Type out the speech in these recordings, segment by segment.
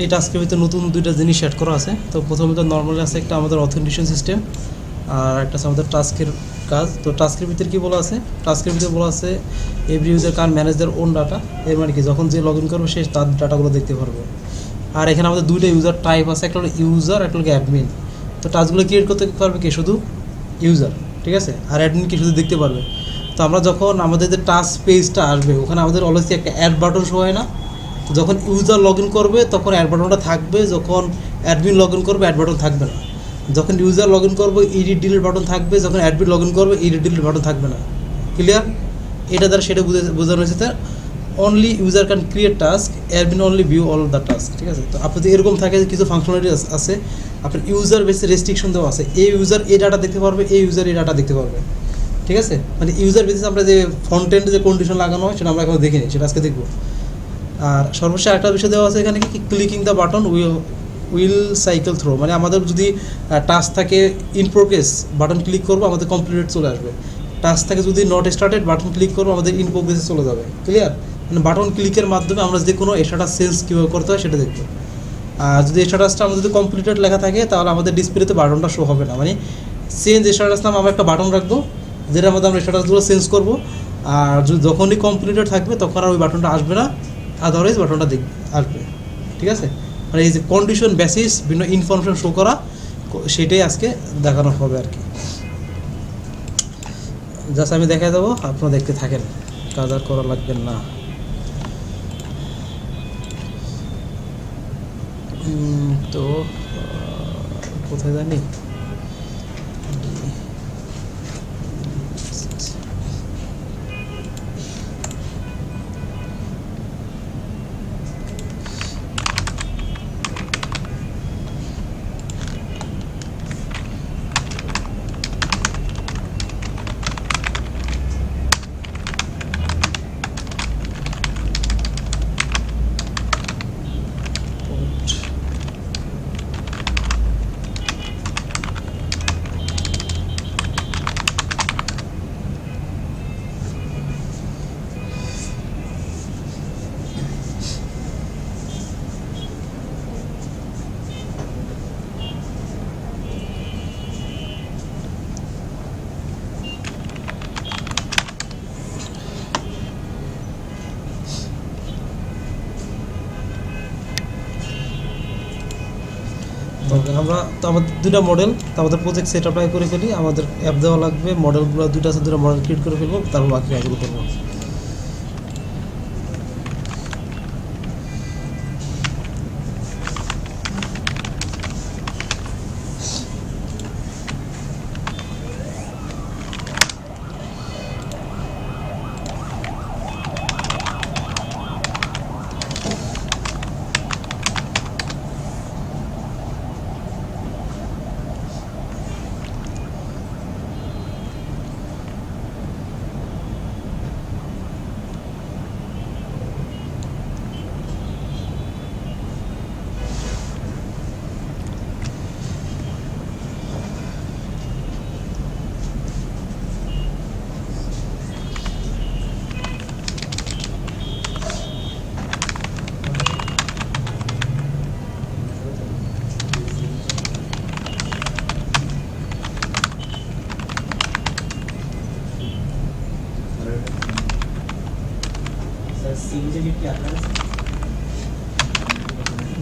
এই টাস্কের ভিতরে নতুন দুইটা জিনিস অ্যাড করা আছে। তো প্রথমত নর্মালি আছে একটা আমাদের অথেন্টিকেশন সিস্টেম, আর একটা আছে আমাদের টাস্কের কাজ। তো টাস্কের ভিতরে কী বলা আছে, টাস্কের ভিতরে বলা আছে every user can manage their own data. এর মানে কি, যখন যে লগ ইন করবে সে তার ডাটাগুলো দেখতে পারবে। আর এখানে আমাদের দুইটা ইউজার টাইপ আছে, একটা হলো ইউজার, একটা হলো অ্যাডমিন। তো টাস্কগুলো ক্রিয়েট করতে পারবে কি, শুধু ইউজার, ঠিক আছে, আর অ্যাডমিন কি শুধু দেখতে পারবে। তো আমরা যখন আমাদের যে টাস্ক পেজটা আসবে ওখানে আমাদের অলওয়েজ একটা অ্যাড বাটন শো হয় না। তো যখন ইউজার লগ ইন করবে তখন অ্যাড বাটনটা থাকবে, যখন অ্যাডমিন লগ ইন করবে অ্যাড বাটন থাকবে না। যখন ইউজার লগ ইন করবে এডিট ডিলিট বাটন থাকবে, যখন অ্যাডমিন লগ ইন করবে এডিট ডিলিট বাটন থাকবে না। ক্লিয়ার? এটা দ্বারা সেটা বোঝানো হয়েছে। তার only user can create task, admin only view all the task, ঠিক আছে। তো আপনাদের এরকম থাকে কিছু ফাংশনালিটি আছে, আপনার ইউজার বেসে রেস্ট্রিকশন দেওয়া আছে, এই ইউজার এই ডাটা দেখতে পারবে, এই ইউজার এই ডাটা দেখতে পারবে, ঠিক আছে। মানে ইউজার বেসিস আমরা যে ফ্রন্ট এন্ডে যে কন্ডিশন লাগানো হয় সেটা আমরা এখন দেখিনি, সেটা আজকে দেখবো। আর সর্বশেষ একটা বিষয় দেওয়া আছে এখানে কি, clicking the button will cycle through, মানে আমাদের যদি টাস্ক থাকে ইন প্রোগ্রেস বাটন ক্লিক করবো আমাদের কমপ্লিটেড চলে আসবে। টাস্ক থাকে যদি নট স্টার্টেড বাটন ক্লিক করবো আমাদের ইন প্রোগ্রেসে চলে যাবে। ক্লিয়ার? মানে বাটন ক্লিকের মাধ্যমে আমরা যে কোনো স্ট্যাটাস চেঞ্জ কীভাবে করতে হয় সেটা দেখবো। আর যদি স্ট্যাটাসটা আমাদের যদি কমপ্লিটেড লেখা থাকে তাহলে আমাদের ডিসপ্লেতে বাটনটা শো হবে না। মানে চেঞ্জ স্ট্যাটাস নাম আমরা একটা বাটন রাখবো যেটার মধ্যে আমরা স্ট্যাটাসগুলো চেঞ্জ করবো, আর যখনই কমপ্লিটেড থাকবে তখন আর ওই বাটনটা আসবে না, আদারওয়াইজ বাটনটা আসবে, ঠিক আছে। মানে এই যে কন্ডিশন বেসিস বিভিন্ন ইনফরমেশন শো করা, সেটাই আজকে দেখানো হবে আর কি। জাস্ট আমি দেখা দেবো, আপনারা দেখতে থাকেন, কাজ আর করা লাগবেন না। তো কোথায় জানি, আমরা তো আমাদের দুটা মডেল, তো আমাদের প্রজেক্ট সেট অ্যাপ্লাই করে ফেলি। আমাদের অ্যাপ দেওয়া লাগবে, মডেলগুলো দুটো আছে, দুটো মডেল ক্রিয়েট করে ফেলবো, তারপর বাকি কাজগুলো করবো।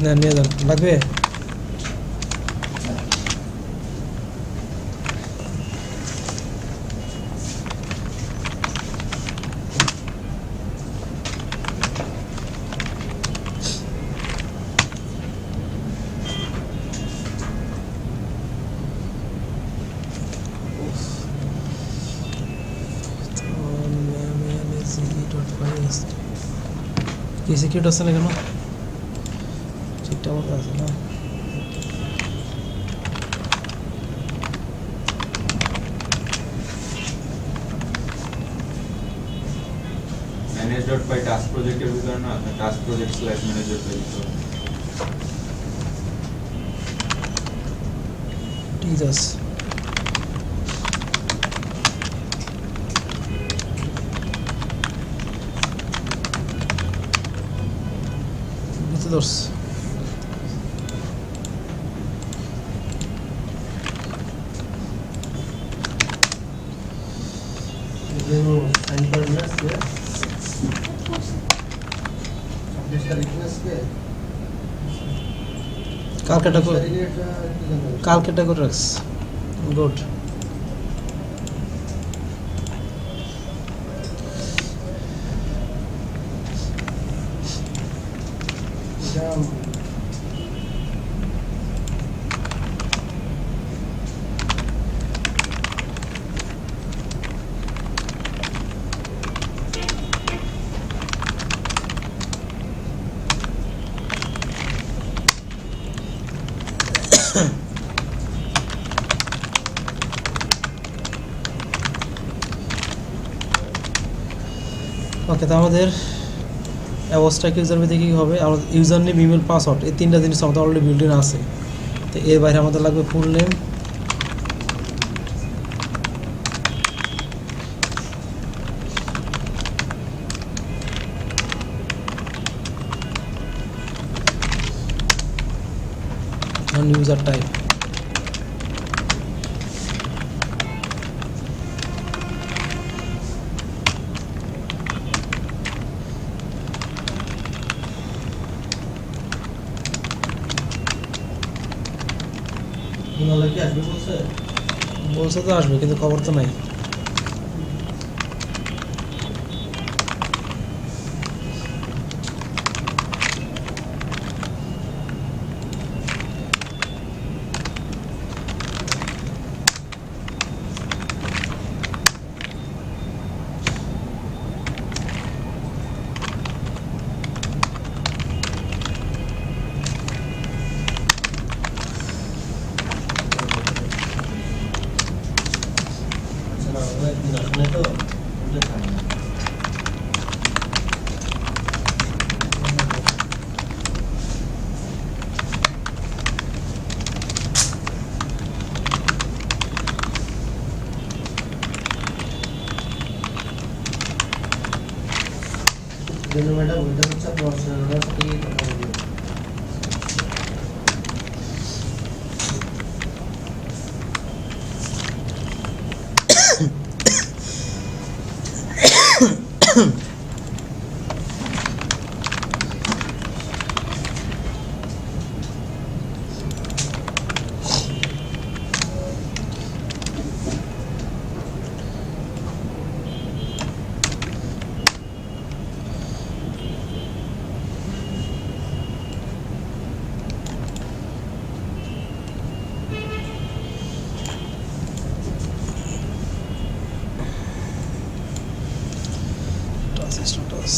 না নিয়ে যান, লাগবে। কি সিকিউরিটি আছে না কেন, ঠিকঠাক মতো আছে না? manage.py টাস্ক প্রজেক্টের ভিতরে না, টাস্ক প্রজেক্ট স্ল্যাশ manage.py ঠিক আছে। বুঝতে পারছি। সাইন করবেন আজকে 26 তারিখ আজকে কালকেটা করে তারিখে এটা একটু জানাবেন। কালকেটা করে রাখস গুড এটা ওকে তো আমাদের অ্যাবস্ট্রাক্ট ইউজার ভিতরে কী হবে আমাদের ইউজার নেম ইমেল পাসওয়ার্ড এই তিনটা জিনিস আমাদের অলরেডি বিল্ডিং আছে তো এর বাইরে আমাদের লাগবে ফুল নেম ইউজার টাইপ ওনারা কি আসবে বলছে? বলছে তো আসবে কিন্তু খবর তো নাই আচ্ছা, না, ওরা একদিন আসে নাই তো, ওদের থাকে না। জন্য ম্যাডাম ওইটা হচ্ছে আপনার অপশনাল সাথে কথা বলবেন। স্ট্যাটাস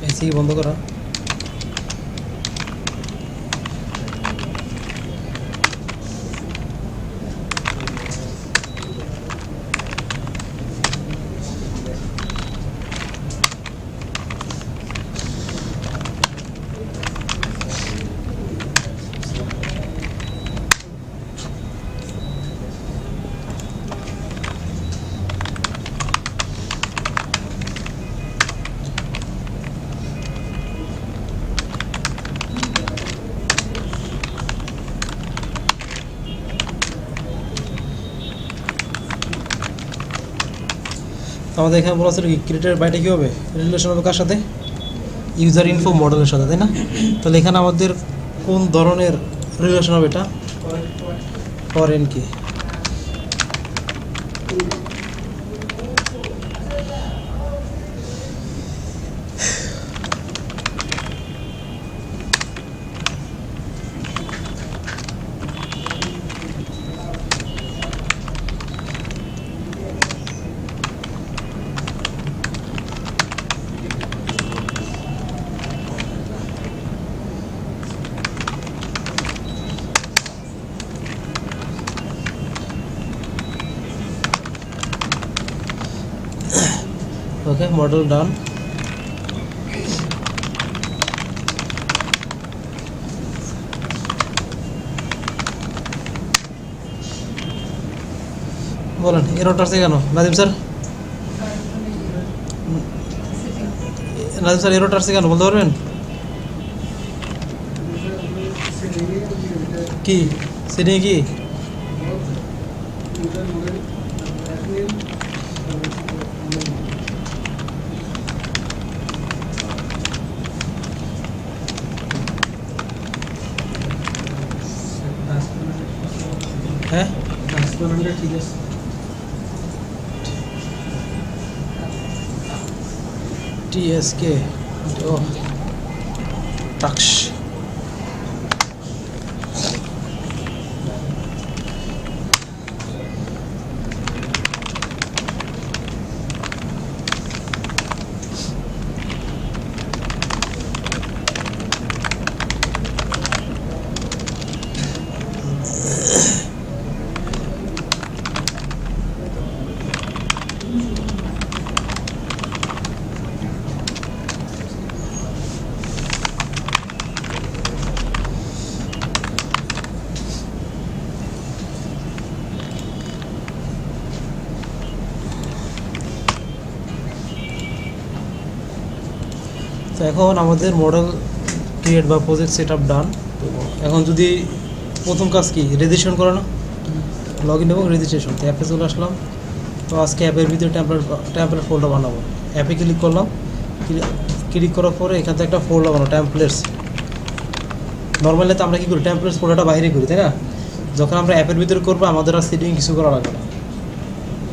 এসি বন্ধ করা আমাদের এখানে বলা ছিল কি ক্রিয়েটের বাইরে কী হবে রিলেশন হবে কার সাথে ইউজার ইনফো মডেলের সাথে তাই না তাহলে এখানে আমাদের কোন ধরনের রিলেশন হবে এটা ফরেন কি ওকে, মডেল ডান। বলেন এররটা আসছে কেন নাজিম স্যার? নাজিম স্যার এররটা আসছে কেন বলতে পারবেন? কি সেটিং কি? হ্যাঁ ঠিক আছে। টিএসকে ও টাক্স। তো এখন আমাদের মডেল ক্রিয়েট বা প্রজেক্ট সেট আপ ডান। তো এখন যদি প্রথম কাজ কি রেজিস্ট্রেশন করানো, লগ ইন এবং রেজিস্ট্রেশন। তো অ্যাপে চলে আসলাম। তো আজকে অ্যাপের ভিতরে টেমপ্লেট ফোল্ডার বানাবো। অ্যাপে ক্লিক করলাম, ক্লিক করার পরে এখান থেকে একটা ফোল্ডার বানাবো টেমপ্লেটস। নর্মালি তো আমরা কী করি টেমপ্লেটস ফোল্ডারটা বাইরে করি, তাই না? যখন আমরা অ্যাপের ভিতরে করবো আমাদের আর সেটিং কিছু করা লাগবে না,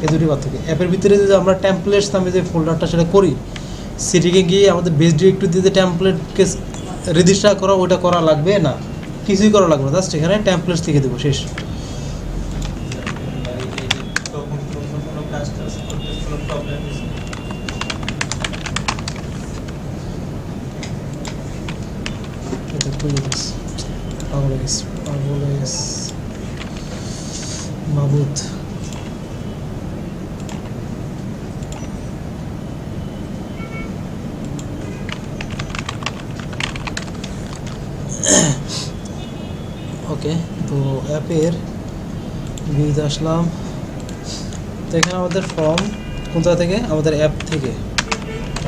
এই দুটি কথা থেকে। অ্যাপের ভিতরে যদি আমরা টেমপ্লেটস নামে যে ফোল্ডারটা সেটা করি, সেটিংয়ে গিয়ে আমাদের বেস ডিরেক্টরি দিয়ে যে টেমপ্লেটকে রেজিস্টার করা ওটা করা লাগবে না, কিছুই করা লাগবে না। জাস্ট এখানে টেমপ্লেটস থেকে দেবো, শেষ। এটা খুলে গেছে, পাগল হয়ে গেছে, পাগল হয়ে গেছে মাবুদ। ওকে, তো অ্যাপের ভিউতে আসলাম। তো এখানে আমাদের ফর্ম কোনটা থেকে? আমাদের অ্যাপ থেকে।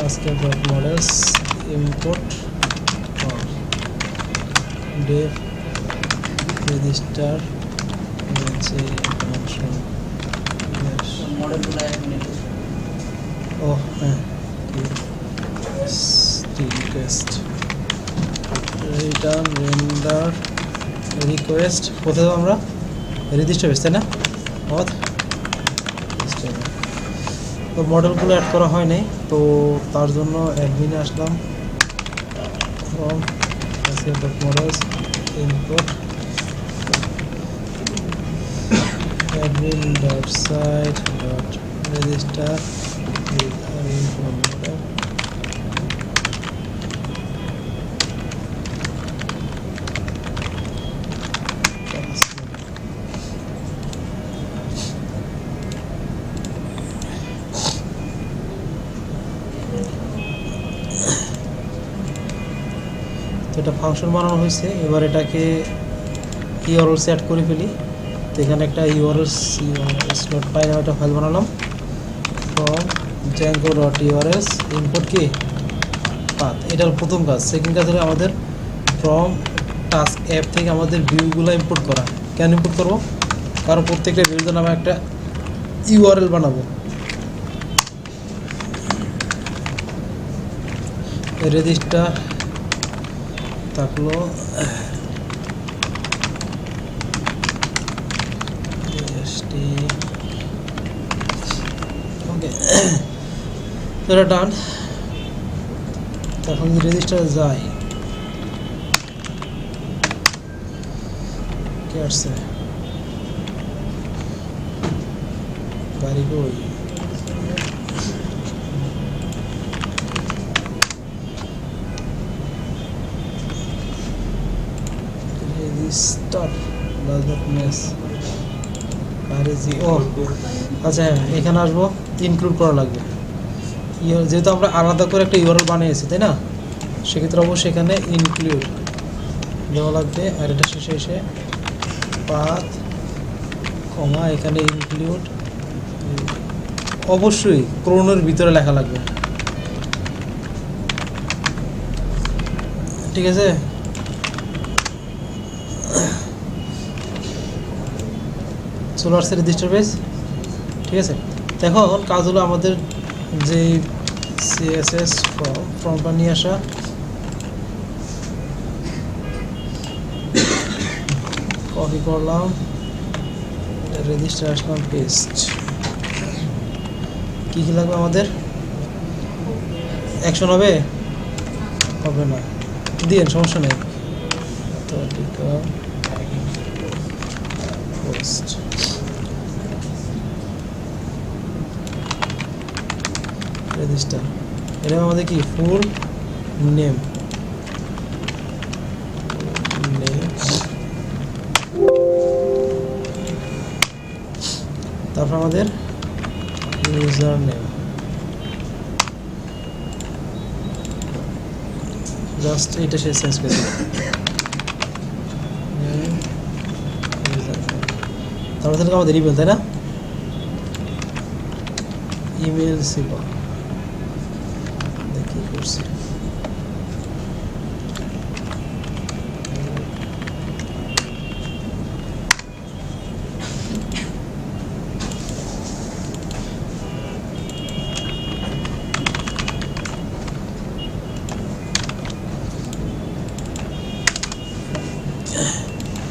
আজকে মডেলস ইম্পোর্ট ডেভ রেজিস্টার ও হ্যাঁ রিকোয়েস্ট রিটার্ন রেন্ডার রিকোয়েস্ট কোথাও আমরা রেজিস্টার বেস, তাই না? তো মডেলগুলো অ্যাড করা হয় নাই, তো তার জন্য অ্যাডমিনে আসলাম। From models import admin dot site dot register তো এটা ফাংশন বানানো হয়েছে। এবার এটাকে ইউআরএল সেট করে ফেলি। তো এখানে একটা ইউআরএলস ডট পাই নামে একটা ফাইল বানালাম। From Zango dot URLs import কি পাথ, এটার প্রথম কাজ। সেকেন্ড কাজ হলো আমাদের ফ্রম টাস্ক অ্যাপ থেকে আমাদের ভিউগুলো ইম্পোর্ট করা। কেন ইম্পোর্ট করবো? কারণ প্রত্যেকটা ভিউজের নামে একটা ইউআরএল বানাবো। রেজিস্টার থাকলো ওকে, এটা ডান। তখন যদি রেজিস্টারে যাই, কে আসছে গাড়ি কই? রেজিস্টার does not match ও আচ্ছা, এখানে আসবো, ইনক্লুড করা লাগবে। যেহেতু আমরা আলাদা করে একটা ইউআরএল বানিয়েছি তাই না, সেক্ষেত্রে অবশ্যই এখানে ইনক্লুড দেওয়া লাগবে। আর এটা শেষে এসে পাথ কমা এখানে ইনক্লুড অবশ্যই ক্রোনোর ভিতরে লেখা লাগবে, ঠিক আছে। চলে আসছে রেজিস্টার পেজ, ঠিক আছে। তো এখন কাজ হলো আমাদের যে সিএসএস ফর্মটা নিয়ে আসা, কপি করলাম, রেজিস্টার আসলাম, পেস্ট। কী কী লাগবে আমাদের? অ্যাকশন হবে না, দিন সমস্যা নেই। তো পোস্ট রেজিস্টার, এটা আমাদের কি ফুল নেম, তারপর আমাদের ইউজার নেম, জাস্ট এটা সে চেঞ্জ করে দেবে। তারপর থেকে আমাদের ইমেল, তাই না? ইমেল সিপা দেখি করছি,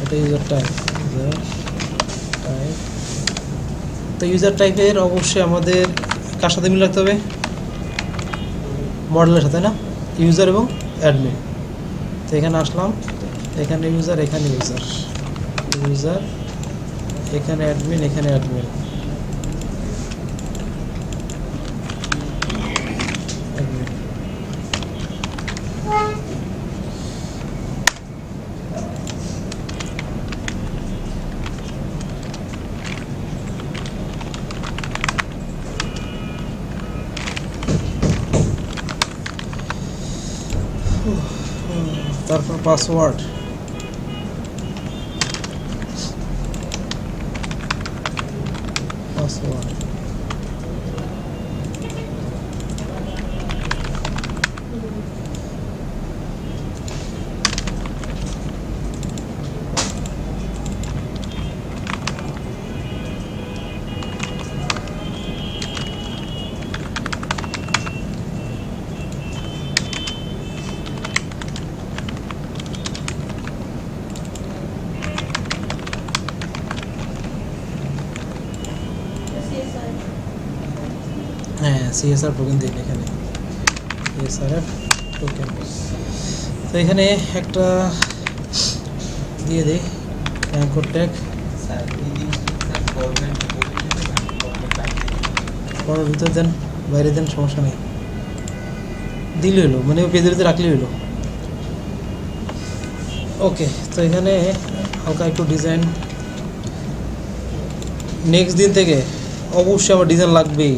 এটা ইউজার টাইপ। তো ইউজার টাইপের অবশ্যই আমাদের কার সাথে মিল রাখতে হবে? মডেলের সাথে না, ইউজার এবং অ্যাডমিন। তো এখানে আসলাম, এখানে ইউজার, এখানে ইউজার, এখানে অ্যাডমিন, এখানে অ্যাডমিন, তারপর পাসওয়ার্ড, হ্যাঁ সিএসআর টোকেন দিন এখানে, সিএসআরএফ টোকেন। তো এখানে একটা দিয়ে দিই অ্যাঙ্কর ট্যাগ, পরের ভিতর দেন, বাইরে দেন, সমস্যা নেই, দিলে হলো, মানে পেজের ভিতরে রাখলে হলো। ওকে, তো এখানে হালকা একটু ডিজাইন, নেক্সট দিন থেকে অবশ্যই আমার ডিজাইন লাগবেই।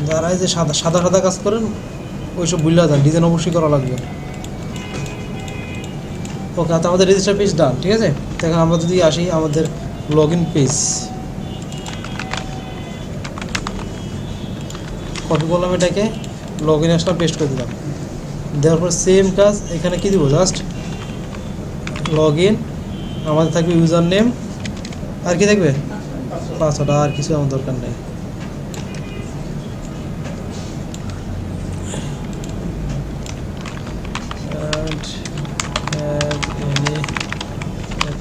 যারা এই যে সাদা সাদা কাজ করেন ওইসব ভুলে যান, ডিজাইন অবশ্যই করা লাগবে। ওকে, তো আমাদের রেজিস্টার পেজ ডান, ঠিক আছে। তো এখন আমরা যদি আসি আমাদের লগ ইন পেজ, কপি করলাম, এটাকে লগ ইন আসলাম, পেস্ট করে দিলাম, দেওয়ার পর সেম কাজ এখানে কি দিব, জাস্ট লগ ইন, আমাদের থাকবে ইউজার নেম, আর কি থাকবে পাসওয়ার্ড, আর কিছু আমার দরকার নেই।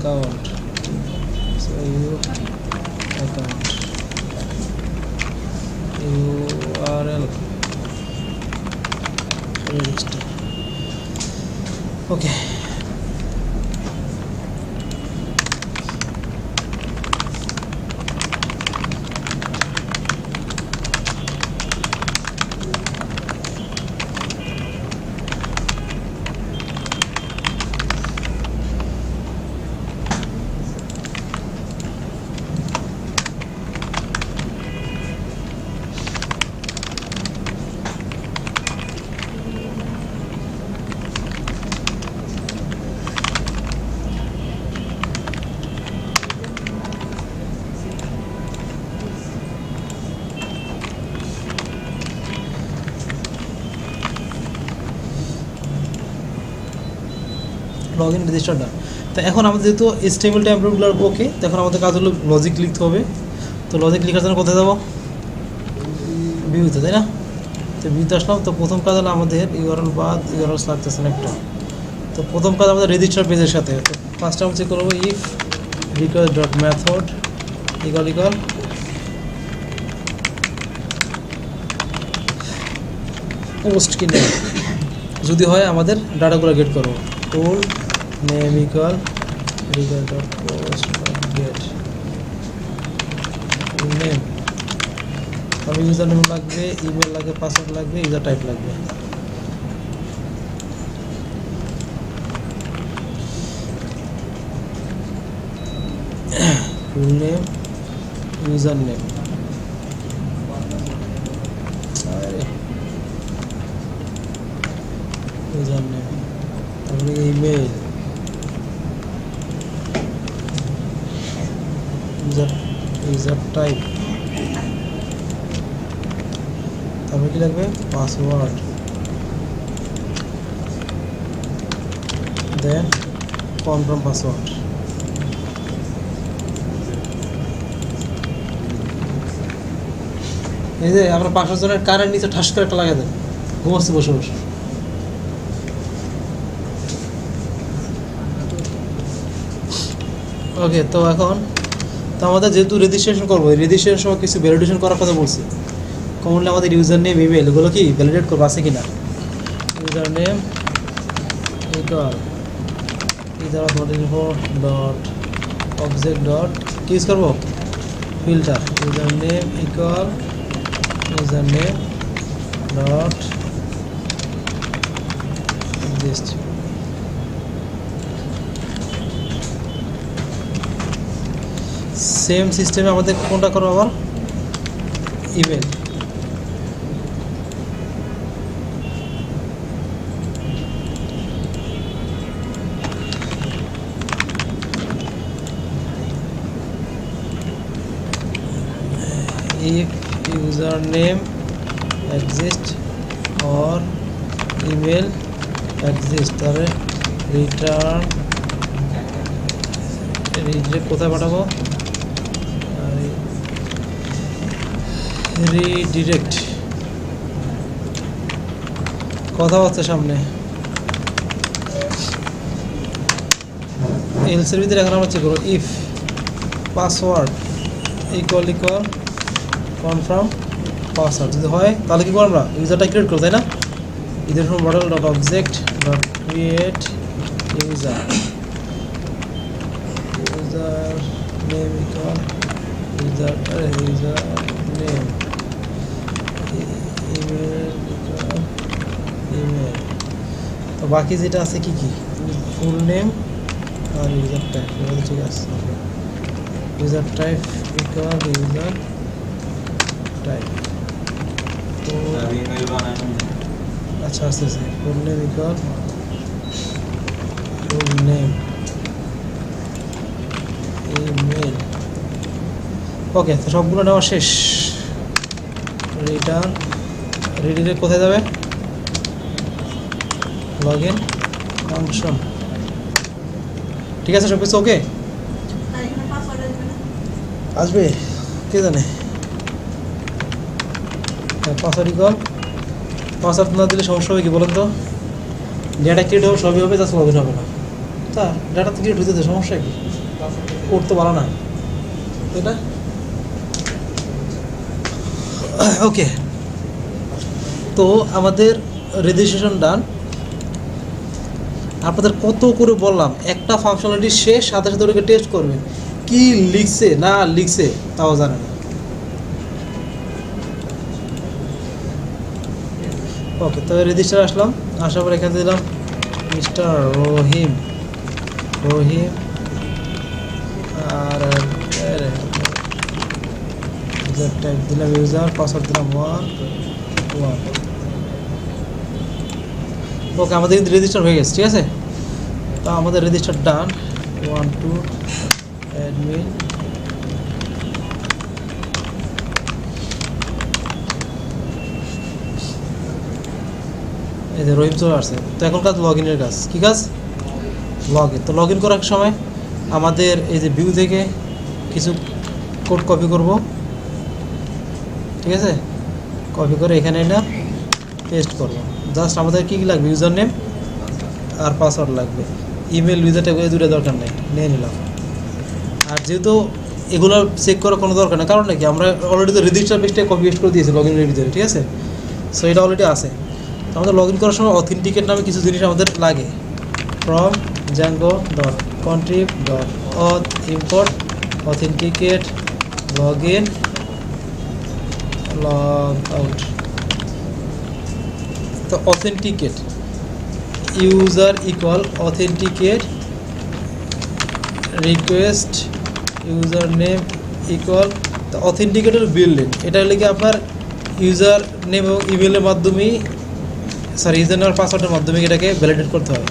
Account, so account URL register. Okay, log in register done. তো এখন আমাদের যেহেতু HTML টেমপ্লেটগুলো ওকে, তো এখন আমাদের কাজ হলো লজিক লিখতে হবে। তো লজিক লেখার জন্য কোথায় যাবো? ভিউতে, তাই না? তো ভিউতে আসলাম। তো প্রথম কাজ হলো আমাদের ইউআরএল বাদ ইউআরএল লাগতেছে না একটা। তো প্রথম কাজ আমাদের রেজিস্টার পেজের সাথে। তো ফার্স্ট আমরা চেক করবো if request dot method equal post কি নেম, যদি হয় আমাদের ডাটাগুলো গেট করবো। ফুল name equal request dot post dot gate name. আমি ইউজার নেম লাগবে, ইমেল লাগবে, পাসওয়ার্ড লাগবে, ইউজার টাইপ লাগবে। Full name, user name, user name, তারপরে ইমেল, ইউজার টাইপ, তারপরে কি লাগবে? পাসওয়ার্ড, দেন কনফার্ম পাসওয়ার্ড। এই যে আমরা 500 জনের কারেন্ট নিচে ঠাস করে একটা লাগিয়ে দেন, ঘুমাচ্ছি বসে বসে। ওকে, তো এখন তো আমাদের যেহেতু রেজিস্ট্রেশন করবো, রেজিস্ট্রেশন সময় কিছু ভ্যালিডেশন করার কথা বলছি। কমনলি আমাদের ইউজার নেম, ইমেল এগুলো কি ভ্যালিডেট করবো, আছে কি না? User name equal dot object dot কি ইউজ করবো? Filter. User name equal user name dot exist. Same সিস্টেমে আমাদের কোনটা করবো আবার? Email. if username exists or email exists, তাহলে রিটার্ন কোথায় পাঠাবো? রিডিরেক্ট। কথা হচ্ছে সামনে। এলসের ভিতরে এখন আমরা চেক করবো if password equal confirm password. যদি হয় তাহলে কি করবো? আমরা ইউজারটা ক্রিয়েট করবো, তাই না? User from model dot object dot create user, user name equal user name, email equal email. তো বাকি যেটা আছে কি কি? ফুল নেম আর ইউজার টাইপ, ঠিক আছে। User type equal user type. তো ইমেল বানানো আচ্ছা আস্তে আস্তে। Full name equal full name email. Okay, তো সবগুলো নেওয়া শেষ। রিটার্ন রিডিরেক্ট কোথায় যাবে? Log in function. ঠিক আছে, সব কিছু ওকে। আসবে কে জানে। পাসওয়ার্ড ইকুয়াল, পাসওয়ার্ড না দিলে সমস্যা হবে কি বলেন তো? ডেটা ক্রিয়েট হবে, সবই হবে, জাস্ট লগ ইন হবে না। তা ডাটা তো ক্রিয়েট হইতে সমস্যা কি? করতে পারো না, তাই না? ওকে, তো আমাদের রেজিস্ট্রেশন ডান। আপনাদের কত করে বললাম, একটা ফাংশনালিটি শেষ সাথে সাথে ওটাকে টেস্ট করবেন, কি লিখছে না লিখছে তাও জানে না। ওকে, তো রেজিস্টার আসলাম, আসার পর এখানে দিলাম মিস্টার রহিম আর ইউজার টাইপ দিলাম ইউজার, পাসওয়ার্ড দিলাম 1 ওকে, আমাদের কিন্তু রেজিস্টার হয়ে গেছে। ঠিক আছে, তো আমাদের রেজিস্টার ডান। 1 2 অ্যাডমিন, এই যে রহিম চলে আসছে। তো এখন কাজ লগ ইনের কাজ। কী কাজ? Log in. তো লগ ইন করার সময় আমাদের এই যে ভিউ থেকে কিছু কোড কপি করব, ঠিক আছে? কপি করে এখানে না পেস্ট করব। জাস্ট আমাদের কী কী লাগবে, ইউজার নেম আর পাসওয়ার্ড লাগবে, ইমেল ইউজারটা এই দুটো দরকার নেই, নিয়ে নিলাম। আর যেহেতু এগুলো চেক করার কোনো দরকার নেই, কারণ নাকি আমরা অলরেডি তো রেজিস্টার পেজটা কপি পেস্ট করে দিয়েছি লগ ইনের ভিতরে, ঠিক আছে? সো এটা অলরেডি আছে। তো আমাদের লগ ইন করার সময় অথেন্টিকেট নামে কিছু জিনিস আমাদের লাগে। From django.contrib.auth import authenticate login log out। তো authenticate user equal authenticate request user name equal. তো অথেন্টিকেটের বিল্ডিং এটা হলে কি আপনার ইউজার নেম এবং ইমেলের মাধ্যমেই ইউজার নেম আর পাসওয়ার্ডের মাধ্যমে এটাকে ভ্যালিডেট করতে হয়।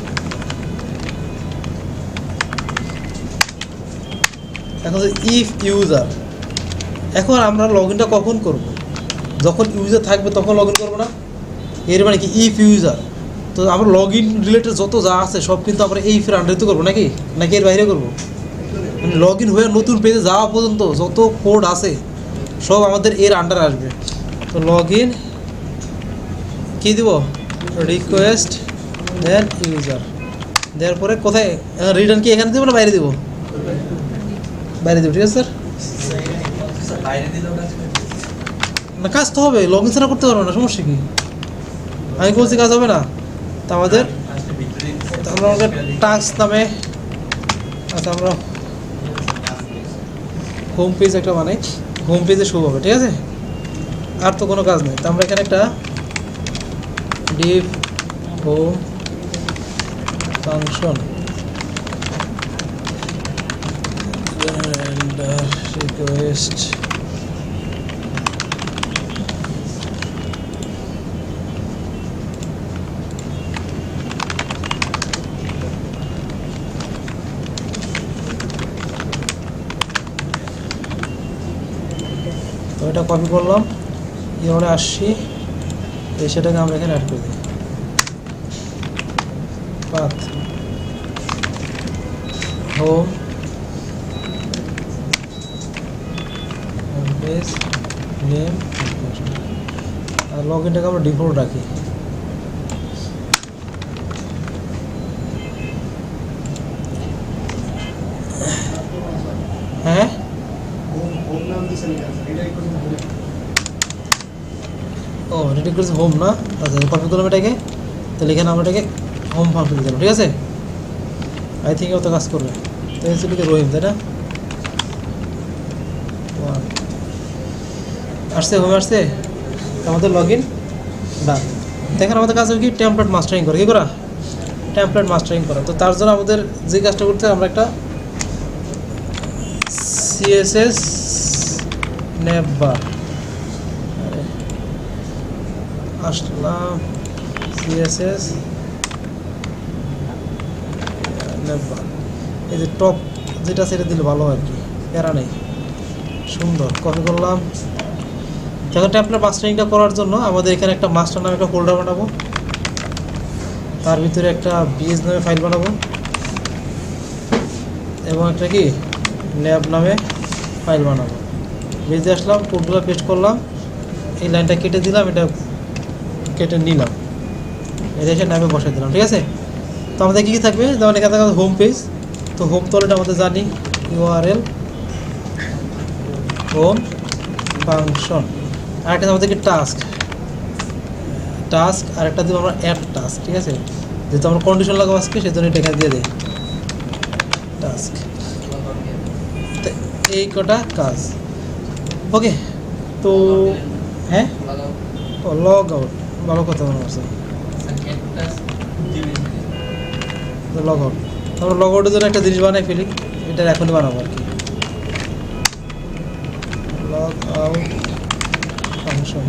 এখন ইফ ইউজার, এখন আমরা লগ ইনটা কখন করব? যখন ইউজার থাকবে তখন লগ ইন করবো না? এর মানে কি ইফ ইউজার। তো আমরা লগ ইন রিলেটেড যত যা আছে সব কিন্তু আমরা এই ফের আন্ডারে করবো নাকি এর বাইরে করবো? মানে লগ ইন হয়ে নতুন পেজে যাওয়া পর্যন্ত যত কোড আছে সব আমাদের এর আন্ডার আসবে। তো লগ ইন কী দিব, রিকোয়েস্ট দেন ইউজার, দেওয়ার পরে কোথায় রিটার্ন কি এখানে দেবো না বাইরে দেবো? বাইরে দেবো, ঠিক আছে স্যার। না কাজ তো হবে, লগ ইন ছাড়া করতে পারবো না, সমস্যা কি? আমি বলছি কাজ হবে না। তো আমাদের আমরা টাস্ক নামে, আচ্ছা আমরা হোম পেজ একটা বানাই, হোম পেজে শো হবে, ঠিক আছে? আর তো কোনো কাজ নেই। তো আমরা এখানে একটা ডিভ হোম ফাংশন রিকোয়েস্ট তো এটা কপি করলাম, এবারে আসছি সেটাকে আমরা এখানে অ্যাড করে দিই। পাথ হোম পেজ নেম আর লগ ইনটাকে আমরা ডিফল্ট রাখি। হ্যাঁ ও রেডি করেছে হোম না? আচ্ছা কপি করলাম এটাকে, তাহলে এখানে আমরা এটাকে হোম ফাংশন দিলাম, ঠিক আছে? আই থিঙ্ক অত কাজ করবে। তো এসিটিকে রহিম, তাই না? আসছে হোমে আসছে, আমাদের লগ ইন ডান। দেখেন আমাদের কাজ হবে কি টেমপ্লেট মাস্টারিং করা, কী করা? টেমপ্লেট মাস্টারিং করা। তো তার জন্য আমাদের যে কাজটা করতে হবে, আমরা একটা সিএসএস নেবার আসলাম, সিএসএস নেবার এই যে টপ যেটা সেটা দিলে ভালো আর কি, প্যারা নেই, সুন্দর। কপি করলাম। দেখো টেমপ্লেট মাস্টারিংটা করার জন্য আমাদের এখানে একটা মাস্টার নামে একটা ফোল্ডার বানাবো, তার ভিতরে একটা বিএস নামে ফাইল বানাবো এবং একটা কি ল্যাব নামে ফাইল বানাবো। বেজে আসলাম, কোডগুলো পেস্ট করলাম, এই লাইনটা কেটে দিলাম, এটা কেটে নিলাম, এটা এসে ল্যাবে বসাই দিলাম, ঠিক আছে? তো আমাদের কী কী থাকবে, যেমন এখানে থাকবে হোম পেজ। তো হোম তলেটা আমাদের জানি ইউআরএল হোম ফাংশন। আরেকটা আমাদেরকে টাস্ক আর একটা দিব আমরা অ্যাড টাস্ক, ঠিক আছে? যেহেতু আমরা কন্ডিশন লাগাবো আজকে সেজন্য এটা এখানে দিয়ে দিই টাস্ক। এই কটা কাজ, ওকে? তো হ্যাঁ ও লগ আউট, ভালো কথা মনে করছে, লগ আউট। আমরা লগ আউটের জন্য একটা জিনিস বানাই ফেলি, এটা এখনই বানাবো আর কি, লগ আউট ফাংশন।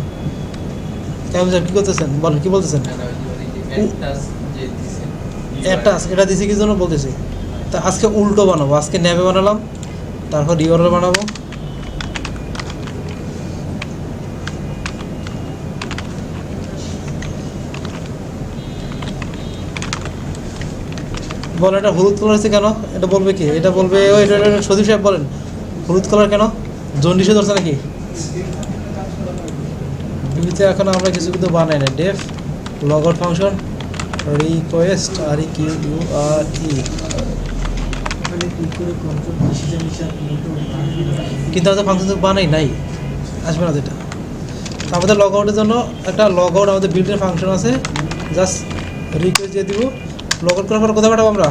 কেমন স্যার কী করতেছেন বলেন, কী বলতেছেন? একটা এটা দিছি কি জন্য বলতেছি। তা আজকে উল্টো বানাবো, আজকে ন্যাবে বানালাম, তারপর ইউআরএল বানাবো। বলেন এটা হলুদ কালার হচ্ছে কেন? এটা বলবে কি? এটা বলবে ওই সদীপ সাহেব বলেন হলুদ কালার কেন? জন্ডিসে ধরছে নাকি? বিবিতে এখন আমরা কিছু কিন্তু বানাই না। Def log out function request R Q U R E, ওখানে ক্লিক করে কন্ট্রোল ডিসিশন হিসাব কিন্তু আমাদের ফাংশন তো বানাই নাই, আসবে না যেটা। তো আমাদের লগ আউটের জন্য একটা লগ আউট আমাদের বিল্ট ইন ফাংশন আছে, জাস্ট রিকোয়েস্ট দিয়ে দিব। লগ আউট করার পর কোথায় পাঠাবো আমরা?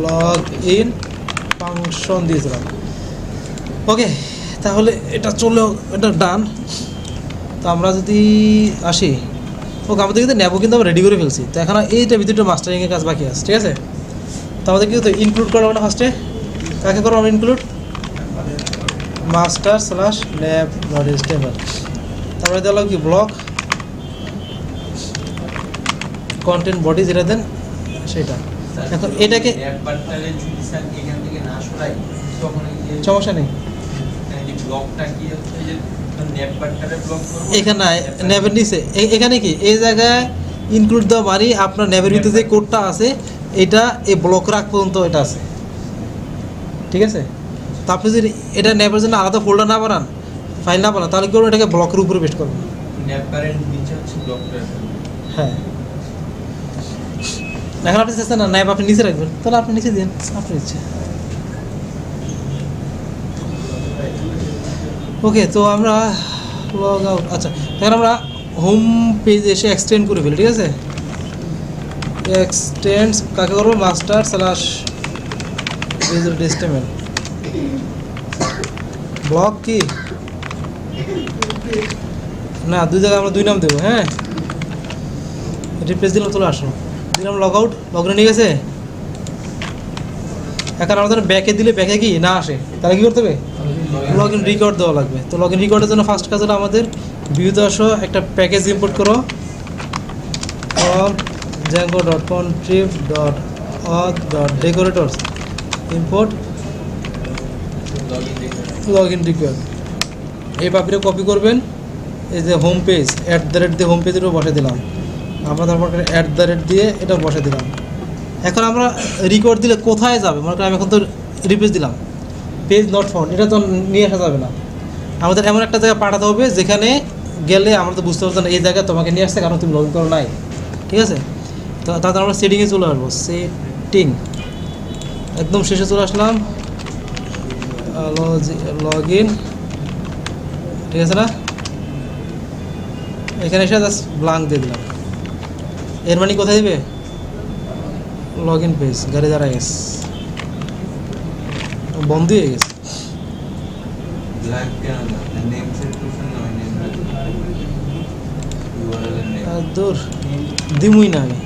লগ ইন ফাংশন দিয়েছিলাম। ওকে, তাহলে এটা চললেও এটা ডান। তো আমরা যদি আসি, ওকে আমাদের কিন্তু নেবো, কিন্তু আমরা রেডি করে ফেলছি। তো এখন এইটা ভিতরে মাস্টারিংয়ের কাজ বাকি আছে, ঠিক আছে? তো আমাদের কিন্তু ইনক্লুড করা হবে না ফার্স্টে। কাকে করবো আমরা include? Master slash lab dot HTML. তারপরে দিলাম কি ব্লক কন্টেন্ট বডি, যেটা দেন সেটা। এখন এটাকে সমস্যা নেই, এখানে ন্যাবের নিচে এখানে কি এই জায়গায় ইনক্লুড দেওয়া মারি আপনার ন্যাবের ভিতরে যে কোডটা আছে এটা এই ব্লক রাখ পর্যন্ত এটা আছে, ঠিক আছে? তো আপনি যদি এটা ন্যাবের জন্য আলাদা ফোল্ডার না বানান, ফাইল না বানান, তাহলে কি করবেন? এটাকে ব্লকের উপরে পেস্ট করবেন। হ্যাঁ, এখন আপনি চেষ্টা না ন্যাব আপনি নিচে রাখবেন, তাহলে আপনি নিচে দিন আপনার ইচ্ছে। ওকে, তো আমরা লগ আউট, আচ্ছা এখন আমরা হোম পেজে এসে এক্সটেন্ড করে ফেলি, ঠিক আছে? এক্সটেন্ডস কাকে করবো? Master slash page HTML. Block কি না, দুই জায়গায় আমরা দুই নাম দেবো। হ্যাঁ, রিপ্লেস দিলাম, চলে আসো, দিলাম লগ আউট, লগ ইন নিয়ে গেছে। এখন আমাদের ব্যাকে দিলে ব্যাকে কি না আসে, তাহলে কী করতে হবে? লগ ইন রেকর্ড দেওয়া লাগবে। তো লগ ইন রেকর্ডের জন্য ফার্স্ট কাজ হলো আমাদের ভিউতে আসো, একটা প্যাকেজ ইম্পোর্ট করো, django.contrib.auth.decorators import log in required. এই পাপিটা কপি করবেন, এই যে হোম পেজ @ দিয়ে হোম পেজেরও বসে দিলাম আমরা, তারপর @ দিয়ে এটা বসে দিলাম। এখন আমরা রেকর্ড দিলে কোথায় যাবে? মনে করেন আমি এখন তো রিপ্লেস দিলাম, পেজ নট ফাউন্ড, এটা তো নিয়ে আসা যাবে না। আমাদের এমন একটা জায়গায় পাঠাতে হবে যেখানে গেলে আমরা তো বুঝতে পারতাম না এই জায়গায় তোমাকে নিয়ে আসছে, কারণ তুমি লগ ইন করো নাই, ঠিক আছে? তো তারপর আমরা সেটিংয়ে চলে আসবো, সেটিং একদম শেষে চলে আসলাম, লগ ইন, ঠিক আছে না? এখানে এসে জাস্ট ব্লাঙ্ক দিয়ে দিলাম। এর মানে কোথায় দেবে? লগ ইন পেজ গাড়ি দাঁড়ায় গেছে, বন্ধ হয়ে গেছে। দূর দিমুই না আমি।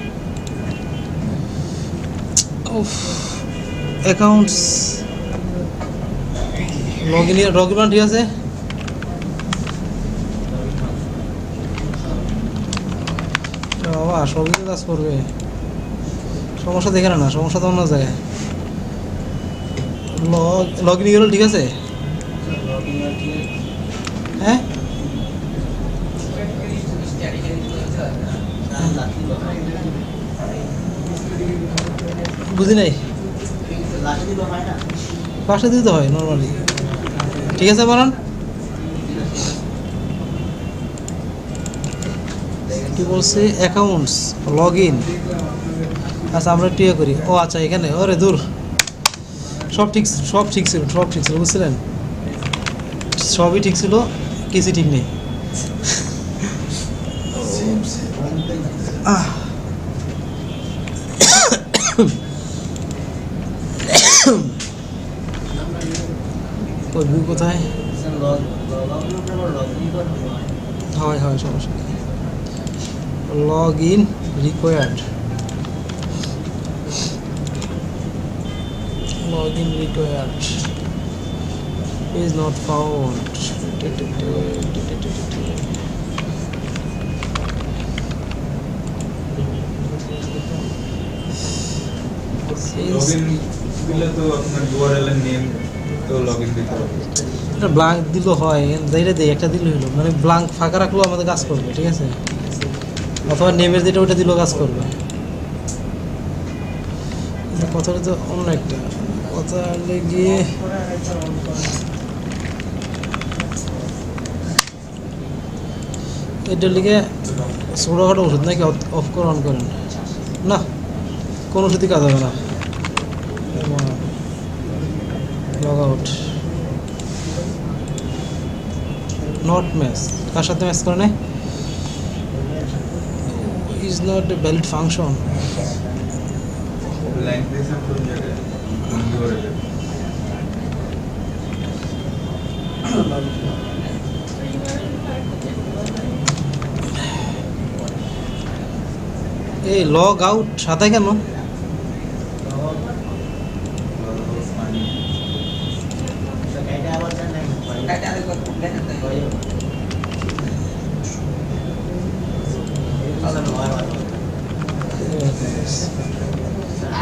অ্যাকাউন্টস লগ ইন ঠিক আছে। বাবা সবই তো কাজ করবে, সমস্যা দেখে না, সমস্যা তো অন্য জায়গায়। লগ ইন গেল, ঠিক আছে? হ্যাঁ, বুঝি নাই, পাশে দিতে হয় নর্মালি, ঠিক আছে? বানান কি বলছে? অ্যাকাউন্টস লগ ইন, আচ্ছা আমরা টিয়া করি। ও আচ্ছা, এখানে ওরে দূর, সব ঠিক ছিল, বুঝছিলেন? সবই ঠিক ছিল, কিছু ঠিক নেই। কোথায়? হয় সমস্যা নেই। Log in required, is not found. Login দিলে তো আপনার ইউআরএল এর নেম তো লগইন দিতে হবে। এটা ব্ল্যাঙ্ক দিলেও হয়, যেটা দেয় একটা দিলে হলো, মানে ব্ল্যাঙ্ক ফাঁকা রাখলেও আমাদের কাজ করবে, ঠিক আছে? অথবা নেমের যেটা ওটা দিলেও কাজ করবে। কথাটা তো অন্য একটা কথা লেগে এটার লিগে ছোটোখাটো ওষুধ নাকি অফ করে অন করেন না, কোনো ওষুধই কাজ হবে না। লগ আউট, নট ম্যাচ, কার সাথে ম্যাচ করে নাই, is not a valid function. Line पे सब कोई जगह URL এই লগ আউট সাথে কেন? এটা আবার জানেন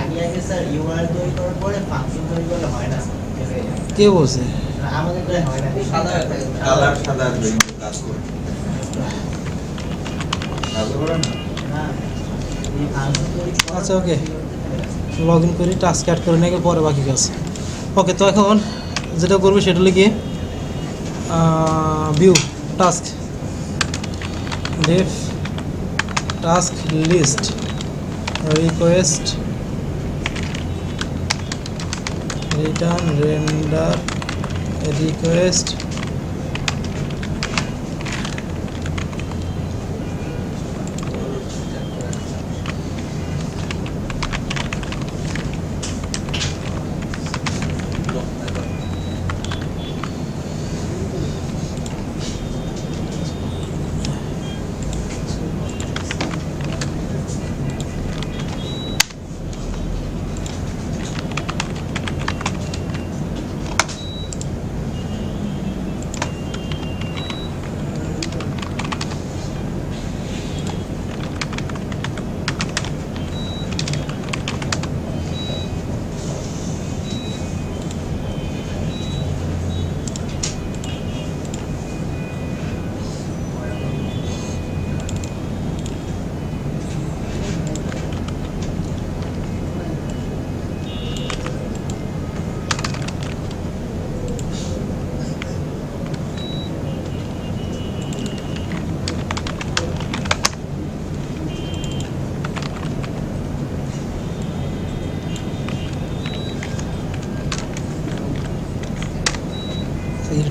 আগে আগে স্যার ইউআরএল তৈরি করার পরে ফাংশন তৈরি করলে হয় না কে বলছে? আমাদের তো হয় না কালার সাদা আসবে কিন্তু কাজ করে কাজ করে না না এই ফাংশন তৈরি করার আচ্ছা ওকে, লগ ইন করি, টাস্ক অ্যাড করে নিয়ে পরে বাকি কাজ। ওকে, তো এখন যেটা করবে সেটা লিখে view task, def task list, request return render request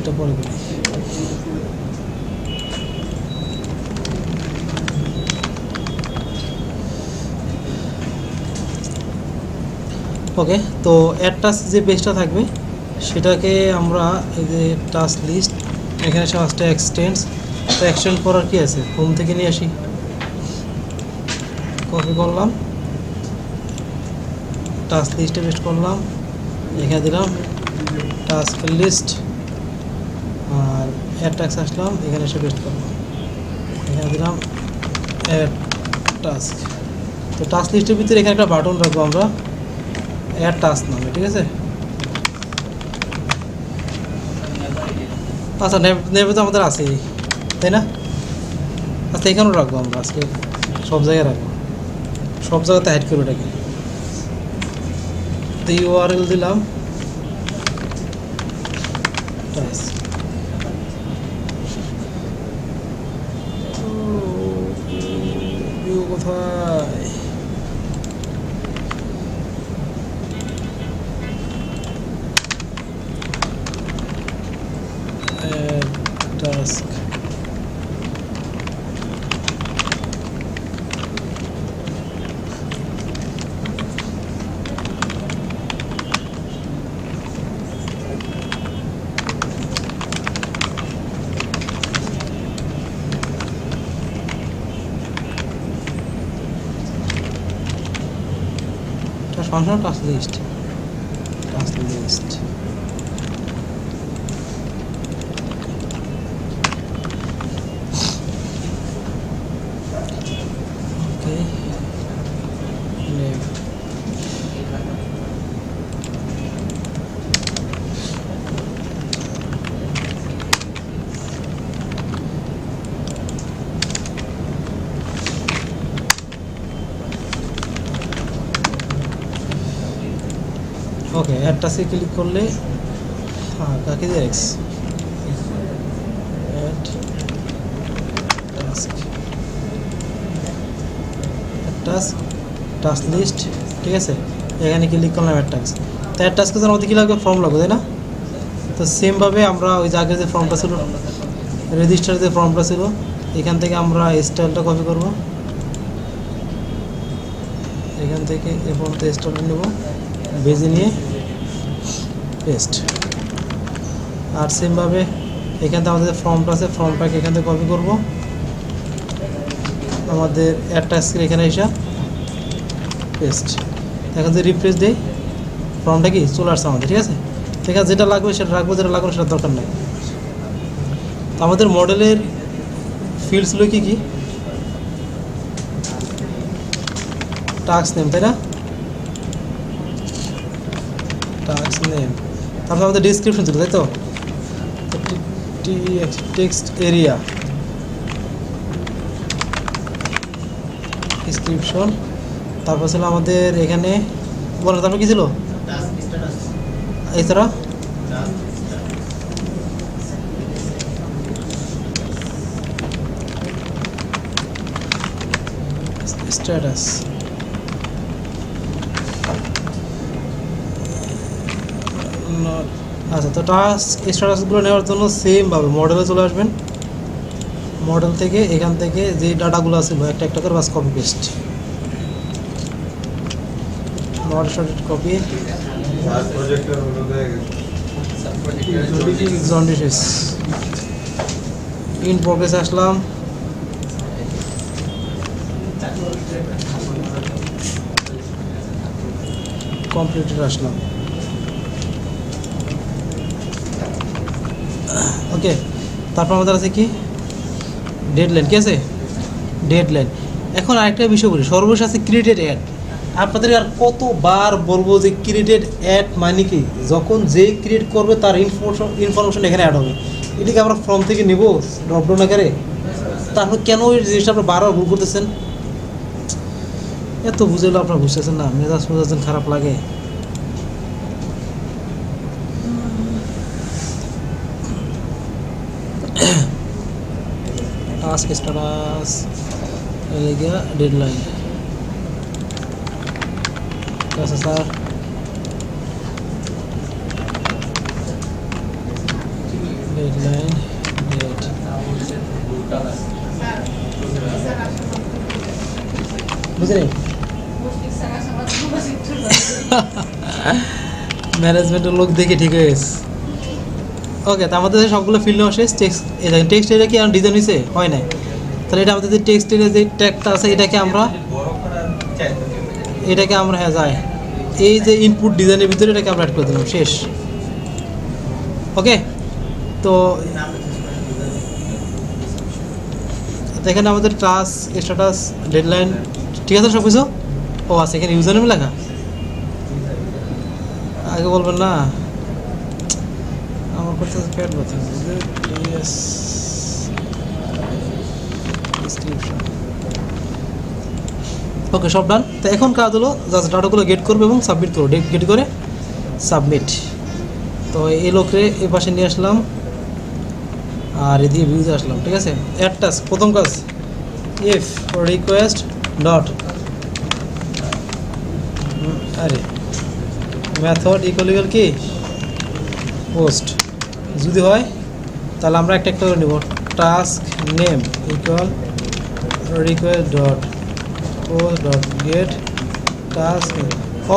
এটা পরে করি। ওকে, তো অ্যাড টাস্ক যে পেজটা থাকবে সেটাকে আমরা এই যে টাস্ক লিস্ট এখানে ফার্স্টে এক্সটেন্ডস, তো এক্সটেন্ড করার কি আছে, হোম থেকে নিয়ে আসি, কপি করলাম, টাস্ক লিস্টে পেস্ট করলাম, এখানে দিলাম টাস্ক লিস্ট, আর অ্যাড টাস্ক আসলাম, এখানে এসে পেস্ট করলাম, এখানে দিলাম অ্যাড টাস্ক। তো টাস্ক লিস্টের ভিতরে এখানে একটা বাটন রাখবো আমরা অ্যাড টাস্ক নামে, ঠিক আছে। আচ্ছা, নেভে তো আমাদের আছেই, তাই না? আচ্ছা, এখানেও রাখবো আমরা, আজকে সব জায়গায় রাখবো, সব জায়গাতে অ্যাড করে এটাকে। তো ইউআরএল দিলাম টাস্ক, কোথায় task, function task list, task list okay, okay add টাস্কে ক্লিক করলে হ্যাঁ কাকে দিয়ে x add task task list, ঠিক আছে, এখানে ক্লিক করলাম অ্যাড টাস্ক। তো অ্যাড টাস্কের জন্য আমাদের কী লাগবে, ফর্ম লাগবে, তাই না? তো সেমভাবে আমরা ওই যে আগের যে ফর্মটা ছিল, রেজিস্টার যে ফর্মটা ছিল, এখান থেকে আমরা স্টাইলটা কপি করব, এখান থেকে এ পর্যন্ত স্টাইলটা নেব, বেজে নিয়ে পেস্ট। আর সেমভাবে এখান থেকে আমাদের যে ফর্মটা আছে, ফর্মটাকে এখান থেকে কপি করব, আমাদের অ্যাড টাস্কের এখানে এসে পেস্ট। এখন যদি রিফ্রেশ দিই, ফর্মটা কি চলে আসছে আমাদের, ঠিক আছে। তো এখানে যেটা লাগবে সেটা রাখবো, যেটা লাগবে সেটা দরকার নেই। তো আমাদের মডেলের ফিল্ডস হলো কি কি, টাস্ক নেম, তাই না? টাস্ক নেম, তারপর আমাদের ডিসক্রিপশন ছিল, তাই তো? টেক্সট এরিয়া, ডিসক্রিপশন, তারপর ছিল আমাদের এখানে বলো, তারপর কি ছিল টাস্ক স্ট্যাটাস, এছাড়া স্ট্যাটাস। আচ্ছা, তো টাস্ক স্ট্যাটাসগুলো নেওয়ার জন্য সেমভাবে মডেলে চলে আসবেন, মডেল থেকে এখান থেকে যে ডাটাগুলো ছিল একটা একটা করে বাস copy paste, not started copy, আর প্রজেক্টর হলো জন্ডিস ইন প্রোগ্রেস আসলাম, কমপ্লিটেড আসলাম। ওকে, তারপর আমাদের আছে কি ডেডলাইন, কি আছে ডেডলাইন। এখন আরেকটা বিষয় বলি, সর্বশেষ আছে ক্রিয়েটেড অ্যাড। আপনাদের আর কতবার বলবো যে ক্রিয়েটেড অ্যাড মানে কি, যখন যে ক্রিয়েট করবে তার ইনফরমেশন এখানে অ্যাড হবে। এটাকে আমরা ফর্ম থেকে নেব ড্রপডাউন আকারে, তারপর কেন ওই জিনিসটা আপনার বারবার ভুল করতেছেন? এত বুঝেলো আপনারা বুঝতেছেন না, মেজাজ মেজাজ খারাপ লাগে। টাস্ক স্ট্যাটাস এলিগা ডেডলাইন, আচ্ছা স্যার, ডেডলাইন ডেট, বুঝলেন? ম্যানেজমেন্টের লোক দেখে ঠিক হয়ে গেছে। ওকে, তো আমাদের সবগুলো ফিল্ড নেওয়া শেষ। টেক্সট এরিয়া কি ডিজাইন হয়েছে, হয় নাই? তাহলে এটা আমাদের যে টেক্সট এরিয়া যে ট্যাগটা আছে এটাকে আমরা হ্যাঁ যাই এই যে ইনপুট ডিজাইনের ভিতরে এটাকে আমরা অ্যাড করে দিলাম, শেষ। ওকে, তো এখানে আমাদের টাস্ক স্ট্যাটাস ডেডলাইন ঠিক আছে সব কিছু। ও আছে এখানে ইউজার নেম লেখা, আগে বলবেন না আমার করতে পেট ব্যথা। ওকে, সব ডান। তো এখন কাজ হলো জাস্ট ডাটাগুলো গেট করবে এবং সাবমিট করবো, গেট করে সাবমিট। তো এই লোকরে এই পাশে নিয়ে আসলাম আর এদিকে ভিউতে আসলাম, ঠিক আছে। অ্যাড টাস্ক প্রথম কাজ, ইফ রিকোয়েস্ট ডট আরে মেথড ইকুয়াল কি পোস্ট, যদি হয় তাহলে আমরা একটা একটা করে নেব, task name equal request dot post dot gate task.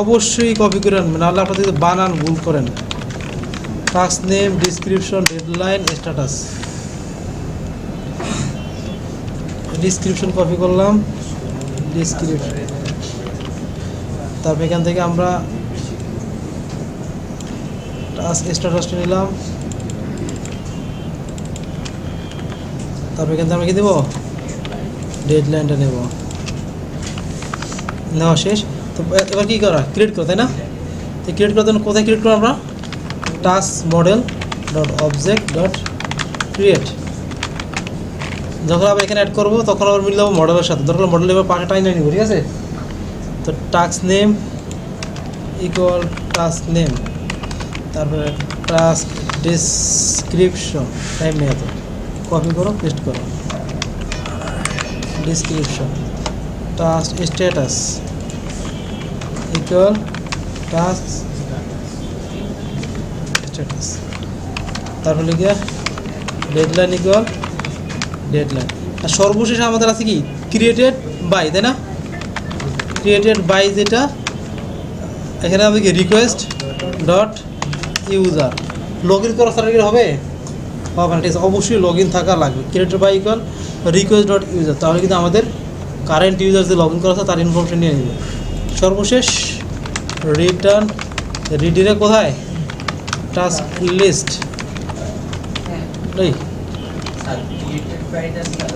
অবশ্যই কপি করে আনবেন, নাহলে আপনারা যদি বানান ভুল করেন। Task name, description, deadline, status. Description copy করলাম, ডিসক্রিপশন, তারপর এখান থেকে আমরা টাস্ক স্ট্যাটাসটা নিলাম, তারপর এখান থেকে আমরা কি দেবো, ডেডলাইনটা নেব, নেওয়া শেষ। তো এবার কী করা, ক্রিয়েট করো, তাই না? তো ক্রিয়েট করার জন্য কোথায় ক্রিয়েট করো আমরা, task model dot object dot create. যখন আবার এখানে অ্যাড করবো তখন আবার মিল যাবো মডেলের সাথে, দরকার মডেল এবার পাশে টাইম নিয়ে নিব, ঠিক আছে। তো task name equal task name, তারপরে টাস্ক ডেসক্রিপশন, টাইম নেই এত, কপি করো পেস্ট করো, description, task status equal task status, তারপর লিখে ডেডলাইন ইকুয়াল ডেডলাইন। আর সর্বশেষে আমাদের আছে কি ক্রিয়েটেড বাই, তাই না? ক্রিয়েটেড বাই যেটা এখানে আমি কি request dot user, log in করা সার্টিফিকেট হবে হবে না, ঠিক আছে, অবশ্যই লগ ইন থাকা লাগবে। Created by equal request dot user, তাহলে কিন্তু আমাদের কারেন্ট ইউজার যে লগ ইন করা আছে তার ইনফরমেশন নিয়ে নেবে। সর্বশেষ রিটার্ন, রিডিরে কোথায় টাস্ক লিস্ট, এই স্যার ক্রিয়েটেড বাইটা স্যার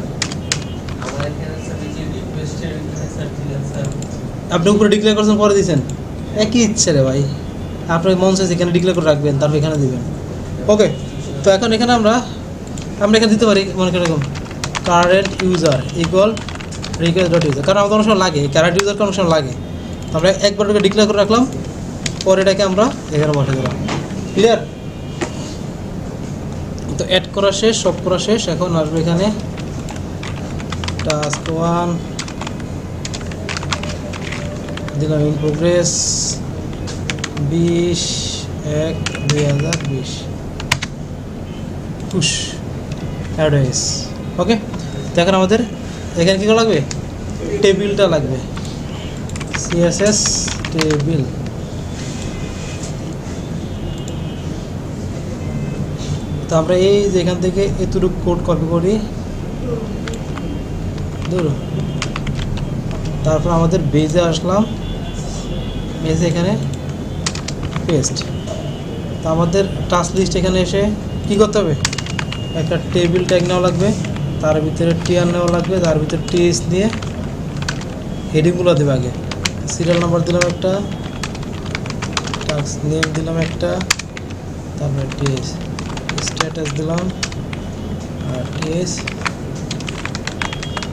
আমার এখানে স্যার এই যে রিকোয়েস্টের এখানে স্যার দিলেন স্যার, আপনি উপরে ডিক্লেয়ার করছেন পরে দিয়েছেন, একই ইচ্ছে রে ভাই, আপনার মন চাইছে এখানে ডিক্লেয়ার করে রাখবেন তারপর এখানে দিবেন। ওকে, তো এখন এখানে আমরা এখানে দিতে পারি মনে করি এরকম current user equal request dot user, কারণ আমাদের অনেক সময় লাগে কারেন্ট ইউজার অনেক সময় লাগে, আমরা একবার ওটাকে ডিক্লেয়ার করে রাখলাম, পরে এটাকে আমরা এখানে বসে দিলাম। ক্লিয়ার? তো অ্যাড করা শেষ, সব করা শেষ, এখন আসবে এখানে টাস্ক 1 দিলাম ইন প্রোগ্রেস 20/1/2020 পুশ অ্যাড্রেস। ওকে, তো এখন আমাদের এখানে কী লাগবে, টেবিলটা লাগবে, সিএসএস টেবিল। তো আমরা এই যে এখান থেকে এতটুকু কোড কপি করি, ধরো তারপর আমাদের বেজে আসলাম, বেজে এখানে পেস্ট। তো আমাদের টাস্ক লিস্ট এখানে এসে কী করতে হবে, একটা টেবিল ট্যাগ নেওয়া লাগবে, তার ভিতরে টিআর নেওয়া লাগবে, তার ভিতরে টিএস দিয়ে হেডিংগুলো দেবে আগে, সিরিয়াল নাম্বার দিলাম একটা, টাস্ক নেম দিলাম একটা, তারপরে টিএস স্ট্যাটাস দিলাম, আর টিএস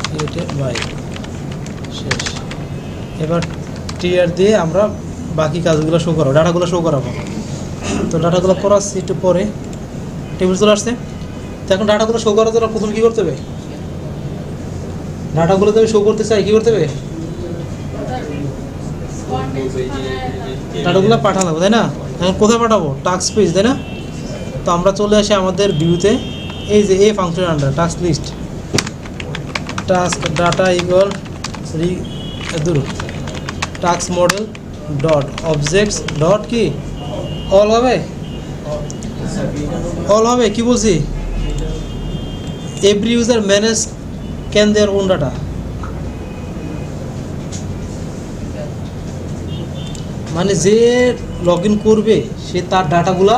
ক্রিয়েটেড বাই, শেষ। এবার টিআর দিয়ে আমরা বাকি কাজগুলো শো করাবো, ডাটাগুলো শো করাবো। তো ডাটাগুলো করাচ্ছি একটু পরে, টেবিল চলে আসছে। তো এখন ডাটাগুলো শো করার জন্য প্রথমে কী করতে হবে, ডাটাগুলো তো শো করতে চাই, কী করতে হবে, ডাটাগুলো পাঠানো, তাই না? এখন কোথায় পাঠাবো, টাস্ক পেজ, তাই না? তো আমরা চলে আসি আমাদের ভিউতে, এই যে এই function under task list, task data equal task model dot objects dot কি অল হবে, অল হবে, কি বলছি, every user manage can their own data, মানে যে লগ ইন করবে সে তার ডাটাগুলা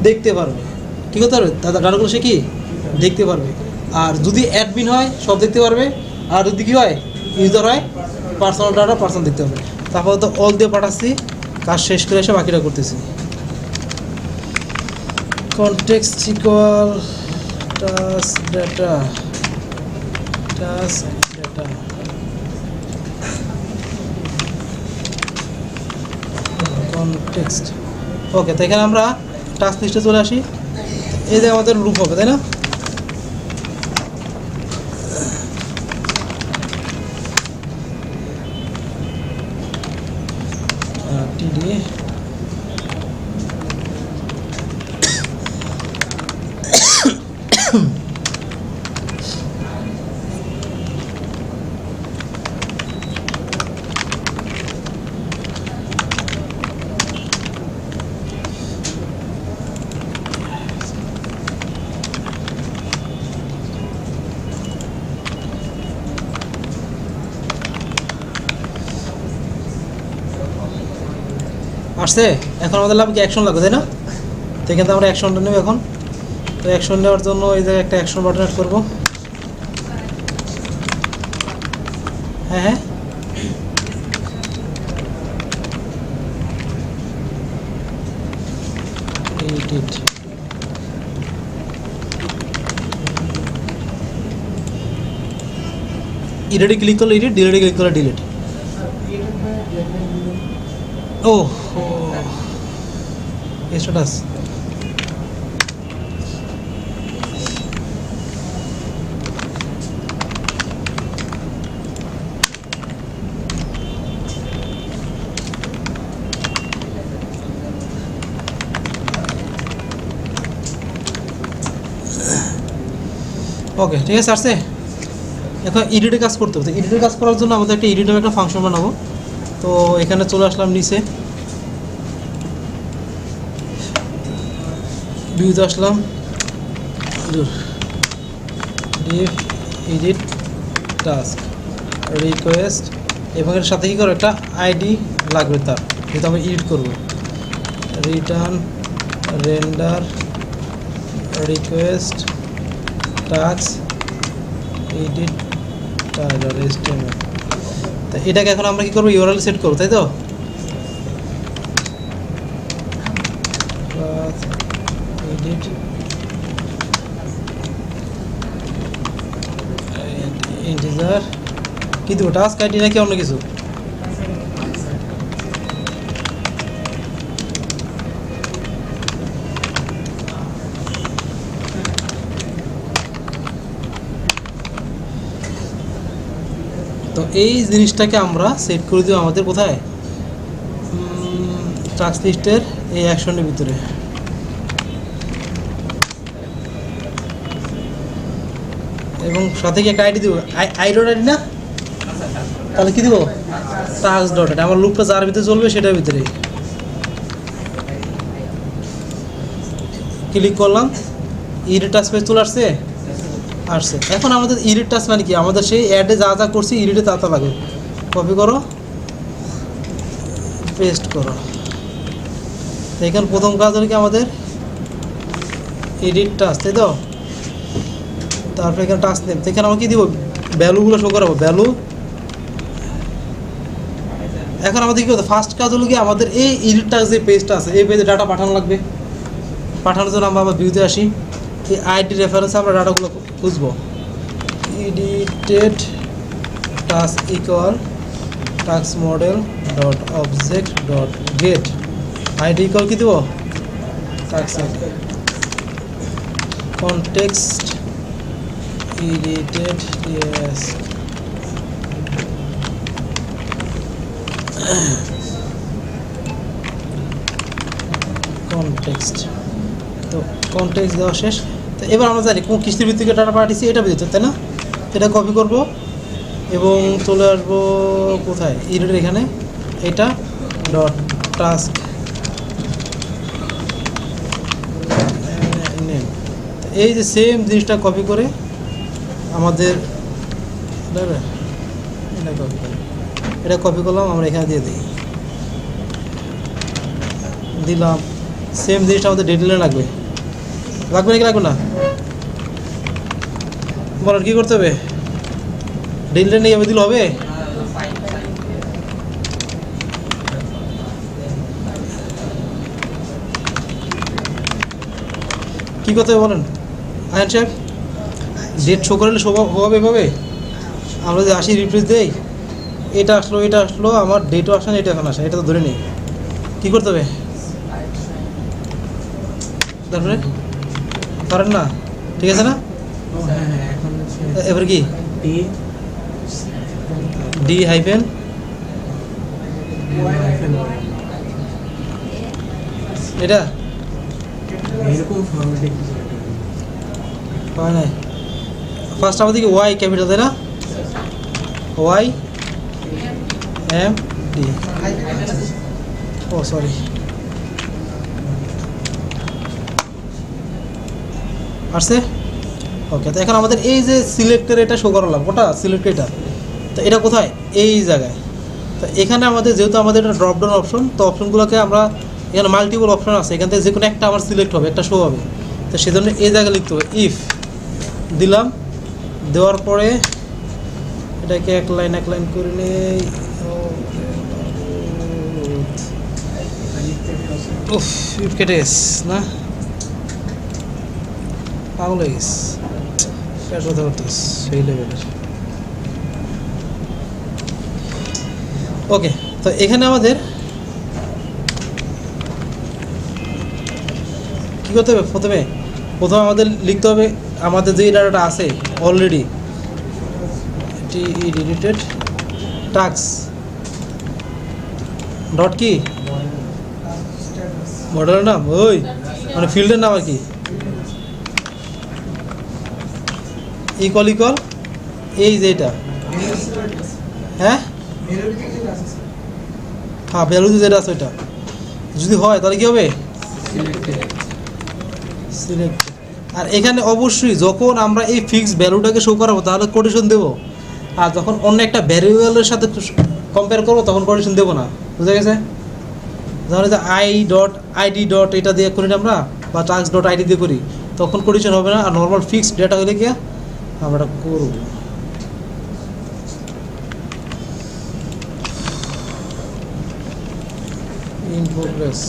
দেখতে পারবে, কী করতে পারবে, তার ডাটাগুলো সে কি দেখতে পারবে। আর যদি অ্যাডমিন হয় সব দেখতে পারবে, আর যদি কী হয় ইউজার হয় পার্সোনাল ডাটা পার্সোনাল দেখতে পারবে। তারপর তো অল দিয়ে পাঠাচ্ছি, কাজ শেষ করে এসে বাকিটা করতেছি। Context equal task data, task data, context. Okay, তো এখানে আমরা টাস্ক লিস্টে চলে আসি, এই যে আমাদের লুপ হবে, তাই না? টিডি আসছে। এখন আমাদের লাভ কি অ্যাকশন লাগবে, তাই না? তো এখান থেকে আমরা অ্যাকশনটা নেব এখন। তো অ্যাকশন নেওয়ার জন্য এই জায়গায় একটা অ্যাকশন বাটন অ্যাড করবো। হ্যাঁ হ্যাঁ, এডিট, এডিটে ক্লিক করলে এডিট, ডিলিটে ক্লিক করলে ডিলিট। ও স্ট্যাটাস ওকে ঠিক আছে আসছে। এখন এডিটে কাজ করতে হবে, তো এডিটে কাজ করার জন্য আমাদের একটা এডিটে একটা ফাংশন বানাবো। তো এখানে চলে আসলাম নিচে, ভিউতে আসলাম, ডিফ এডিট টাস্ক রিকোয়েস্ট, এবং এর সাথে কী করো একটা আইডি লাগবে তার, যেটা আমি এডিট করবো। Return render request task edit Tyler HTML। তো এটাকে এখন আমরা কী করবো, ইউআরএল সেট করবো, তাই তো? এডিট ইন্টিজার কি দেবো, টাস্ক আইডি নাকি অন্য কিছু? তো এই জিনিসটাকে আমরা সেট করে দিব আমাদের কোথায়, টাস্ক লিস্টের এই অ্যাকশনের ভিতরে। এবং সাথে কি একটা আইডি দিব, আইডি না, তাহলে কি দিব, টাস্ক ডট আইডি। আমার লুপটা যার ভিতরে চলবে সেটার ভিতরে ক্লিক করলাম, এডিট টাস্ক পেজ চলে আসছে। এখন আমাদের এডিট টাস্ক মানে কি, আমাদের সেই অ্যাডে যা যা করছি এডিটে তা তা লাগবে। কপি করো, পেস্ট করো। তো এখানে প্রথম কাজ হলো কি আমাদের এডিট টাস্ক, তাই তো? তারপরে এখানে টাস্ক নেম, তো এখানে আমরা কী দিব, ভ্যালুগুলো শো করাবো, ভ্যালু। এখন আমাদের কী করতে, ফার্স্ট কাজ হলো কি আমাদের এই এডিট টাস্ক যে পেজটা আছে, এই পেজে ডাটা পাঠানো লাগবে। পাঠানোর জন্য আমরা আবার ভিউতে আসি, এই আইডি রেফারেন্সে আমরা ডাটাগুলো খুঁজবো। Edited task equal task model dot object dot get ID equal কী দেবো, টাস্ক কনটেক্সট এডিটেড কনটেক্সট। তো কনটেক্সট দেওয়া শেষ। তো এবার আমরা জানি কোন কিস্তির ভিত্তিকে ডাটা পাঠিয়েছি, এটা বুঝতে, তাই না? এটা কপি করব এবং চলে আসবো কোথায়, এডিটের এখানে, এটা ডট টাস্ক নেম। এই যে সেম জিনিসটা কপি করে আমাদের এটা কপি করলাম, আমরা এখানে দিয়ে দিই, দিলাম। সেম জিনিসটা আমাদের ডিটেলে লাগবে, লাগবে নাকি লাগবে না বলার, কী করতে হবে, ডিটেলে নিয়ে যাবে, দিলে হবে। কী করতে হবে বলেন আয়ন সাহেব, ডেট শো করলে হবে এভাবে। আমরা যদি আসি রিপ্লেস দেই, এটা আসলো এটা আসলো, আমার ডেটও আসে না, এটা এখন আসে, এটা তো ধরে নেই। কী করতে হবে তারপরে, পারেন না, ঠিক আছে না? এবার কি ডি হাইফেন এটা হয় নাই, ফার্স্ট আমাদের কি ওয়াই ক্যাপিটাল, তাই না? ওয়াই এম ডি, ও সরি, আসছে। ওকে, তো এখন আমাদের এই যে সিলেক্টের এটা শো করালাম, ওটা সিলেক্ট এটা, তো এটা কোথায়, এই জায়গায়। তো এখানে আমাদের যেহেতু আমাদের এটা ড্রপ ডাউন অপশন, তো অপশনগুলোকে আমরা এখানে মাল্টিপল অপশন আছে, এখান থেকে যে কোনো একটা আমার সিলেক্ট হবে, একটা শো হবে। তো সেজন্য এই জায়গায় লিখতে হবে ইফ, দিলাম, দেওয়ার পরে এটাকে এক লাইন করে নেই। উফ, ইফ কেটে না, পাগল হয়ে গেছে, পেট ব্যথা করতেছে সেই লেভেলের। ওকে, তো এখানে আমাদের করতে হবে? প্রথমে আমাদের লিখতে হবে আমাদের যে ডাটাটা আছে অলরেডি রিলেটেড টাস্ক ডট কি মডেলের নাম, ওই মানে ফিল্ডের নাম আর কি, ইকল এই যে এটা, হ্যাঁ হ্যাঁ ভ্যালুতে যেটা আছে ওইটা যদি হয় তাহলে কী হবে? সিলেক্ট। আর এখানে অবশ্যই যখন আমরা এই ফিক্স ভ্যালুটাকে শো করাবো তাহলে কোটেশন দেবো, আর যখন অন্য একটা ভ্যারিয়েবলের সাথে কম্পেয়ার করবো তখন কোটেশন দেবো না, বুঝা গেছে? ধরো যে আইডি ডট এটা দিয়ে করি না আমরা, বা টাস্ক ডট আইডি দিয়ে করি, তখন কোটেশন হবে না। আর নর্মাল ফিক্সড ডেটা হলে কি আমরা করব। In progress.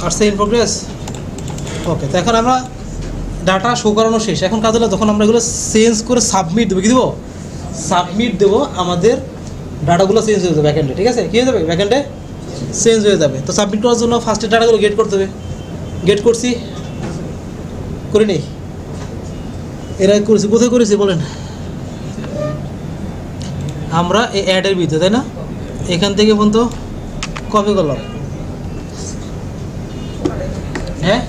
আসছে ইন প্রোগ্রেস। ওকে, তো এখন আমরা ডাটা শো করানো শেষ। এখন কাজ হলো যখন আমরা এগুলো চেঞ্জ করে সাবমিট দেবো, কী দেবো? সাবমিট দেবো, আমাদের ডাটাগুলো চেঞ্জ হয়ে যাবে ব্যাকএন্ডে। ঠিক আছে, কী হয়ে যাবে? ব্যাকএন্ডে চেঞ্জ হয়ে যাবে। তো সাবমিট করার জন্য ফার্স্টে ডাটাগুলো গেট করতে হবে। গেট করছি, করি নেই? এরা করেছি, কোথায় করেছি বলেন? আমরা এই অ্যাডের ভিতরে, তাই না? এখান থেকে পর্যন্ত কপি করলাম, হ্যাঁ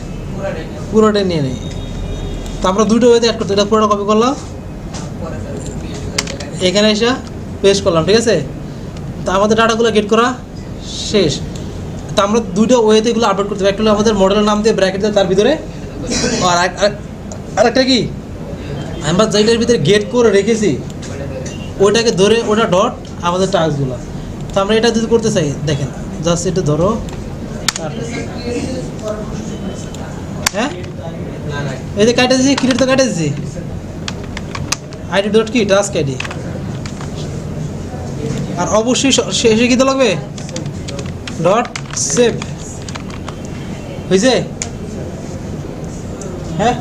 পুরোটাই নিয়ে নেই। তো আমরা দুটো ওয়েতে অ্যাড করতে, এটা পুরোটা কপি করলাম, এখানে এসে পেস্ট করলাম। ঠিক আছে, তো আমাদের ডাটাগুলো গেট করা শেষ। তো আমরা দুটো ওয়েতে এগুলো আপলোড করতে হবে। একটা হলো আমাদের মডেলের নাম দিয়ে ব্র্যাকেট দিয়ে তার ভিতরে, আর আরেকটা কি আমরা যেটার ভিতরে গেট করে রেখেছি ওইটাকে ধরে ওটা ডট আমাদের টাস্কগুলো। তো আমরা এটা যদি করতে চাই, দেখেন জাস্ট এটা ধরো, হ্যাঁ এই যে কাটে দিচ্ছি, ক্রিয়েট তো কাটে দিচ্ছি, আইডি ডট কি টাস্ক আইডি। আর অবশ্যই শেষে কী তো লাগবে? Dot save. হয়েছে? হ্যাঁ,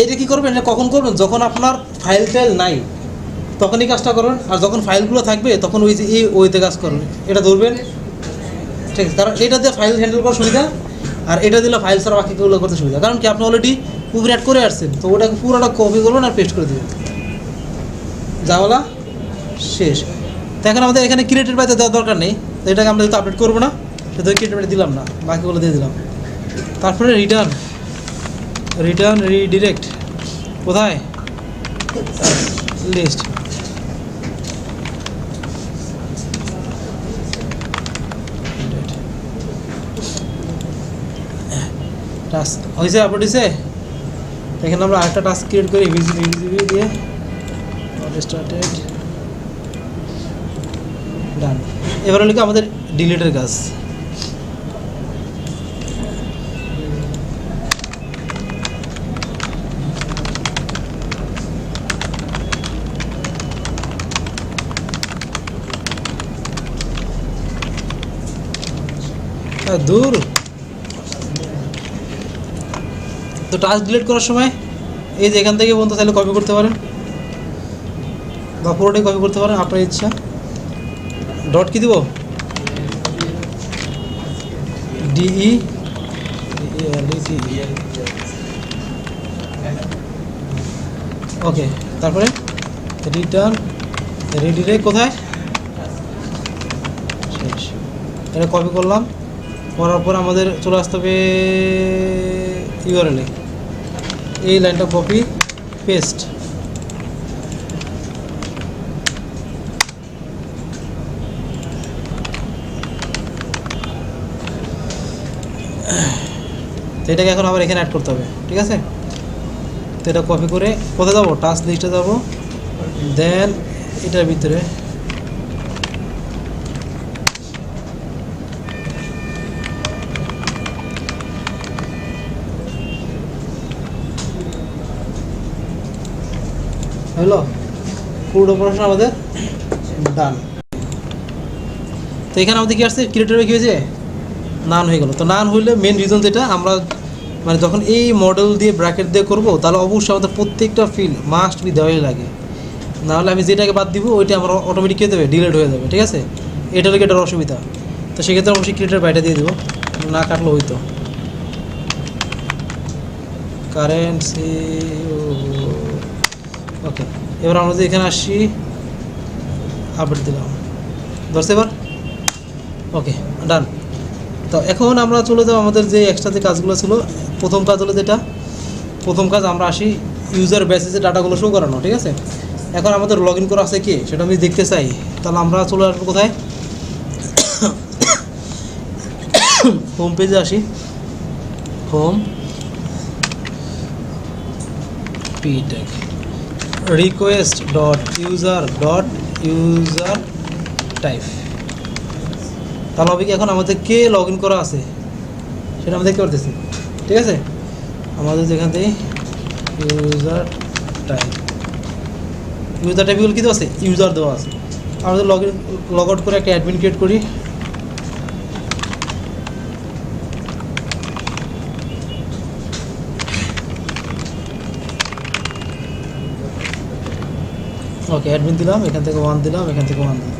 এটা কী করবেন? এটা কখন করবেন? যখন আপনার ফাইল টাইল নাই তখনই কাজটা করবেন। আর যখন ফাইলগুলো থাকবে তখন ওই যে এই ওইতে কাজ করবেন। এটা ধরবেন, ঠিক আছে? কারণ এটা দিয়ে ফাইল হ্যান্ডেল করার সুবিধা, আর এটা দিলে ফাইল ছাড়া বাকিগুলো করতে সুবিধা। কারণ কি আপনি অলরেডি উপরে অ্যাড করে আসছেন, তো ওটাকে পুরোটা কপি করবেন আর পেস্ট করে দেবেন, যাওয়ালা শেষ। তো এখন আমাদের এখানে ক্রিয়েটেড পাইতে দেওয়ার দরকার নেই, তো এটাকে আমরা যেহেতু আপডেট করবো না সেহেতু ক্রিয়েটেড পাইতে দিলাম না, বাকিগুলো দিয়ে দিলাম। তারপরে রিটার্ন রিডিরেক্ট কোথায়? লিস্ট। টাস্ক হয়েছে, আপলোড হয়েছে। এখানে আমরা আরেকটা টাস্ক ক্রিয়েট করি ভিজিবি দিয়ে, স্টার্টেড, ডান। এবার হলো কি আমাদের ডিলিটের কাজ। দূর। তো টাস্ক ডিলিট করার সময় এই যে এখান থেকে বন্ধু তাহলে কপি করতে পারেন বা পুরোটাই কপি করতে পারেন আপনার ইচ্ছা। ডট কি দিব? ডিই ওকে। তারপরে রিটার্ন রিডিরেক্ট কোথায়? শেষ। এটা কপি করলাম, করার পর আমাদের চলে আসতে হবে ইউআরএলে, এই লাইনটা কপি পেস্ট। তো এটাকে এখন আবার এখানে অ্যাড করতে হবে। ঠিক আছে, তো এটা কপি করে কোথায় যাবো? টাস্ক লিস্টে যাবো, দেন এটার ভিতরে হলো পুরো অপারেশন আমাদের ডান। তো এখানে আমাদের কি আসছে? ক্রিয়েটরে কি হয়েছে? নান হয়ে গেল। তো নান হইলে মেন রিজন যেটা আমরা মানে যখন এই মডেল দিয়ে ব্র্যাকেট দিয়ে করবো তাহলে অবশ্যই আমাদের প্রত্যেকটা ফিল্ড মাস্ট বি দেওয়াই লাগে। নাহলে আমি যেটাকে বাদ দিব ওইটা আমার অটোমেটিক কী দেবে ডিলিট হয়ে যাবে, ঠিক আছে? এটা হলো এটার অসুবিধা। তো সেক্ষেত্রে অবশ্যই ক্রিয়েটের বাইটা দিয়ে দেবো, না কাটলে হইতো। কারেন্সি ওকে, এবার আমরা যদি এখানে আসি আপডেট দিলাম, ধরছে এবার ওকে ডান। তো এখন আমরা চলে যাবো আমাদের যে এক্সট্রা যে কাজগুলো ছিল। প্রথম কাজ হলো যেটা, প্রথম কাজ আমরা আসি ইউজার বেসিসে ডাটাগুলো শো করানো, ঠিক আছে? এখন আমাদের লগ ইন করা আছে কি সেটা আমি দেখতে চাই, তাহলে আমরা চলে আসবো কোথায়, হোম পেজে আসি, হোম ptag request.user.user type। তাহলে হবে কি এখন আমাদের কে লগ ইন করা আছে সেটা আমরা দেখতে পারতেছি, ঠিক আছে? আমাদের যেখান থেকে ইউজার টাইপগুলো কী দেওয়া আছে, ইউজার দেওয়া আছে। আমাদের লগ আউট করে একটা অ্যাডমিন ক্রিয়েট করি। ওকে অ্যাডমিন দিলাম, এখান থেকে 1 দিলাম, এখান থেকে 1 দিলাম,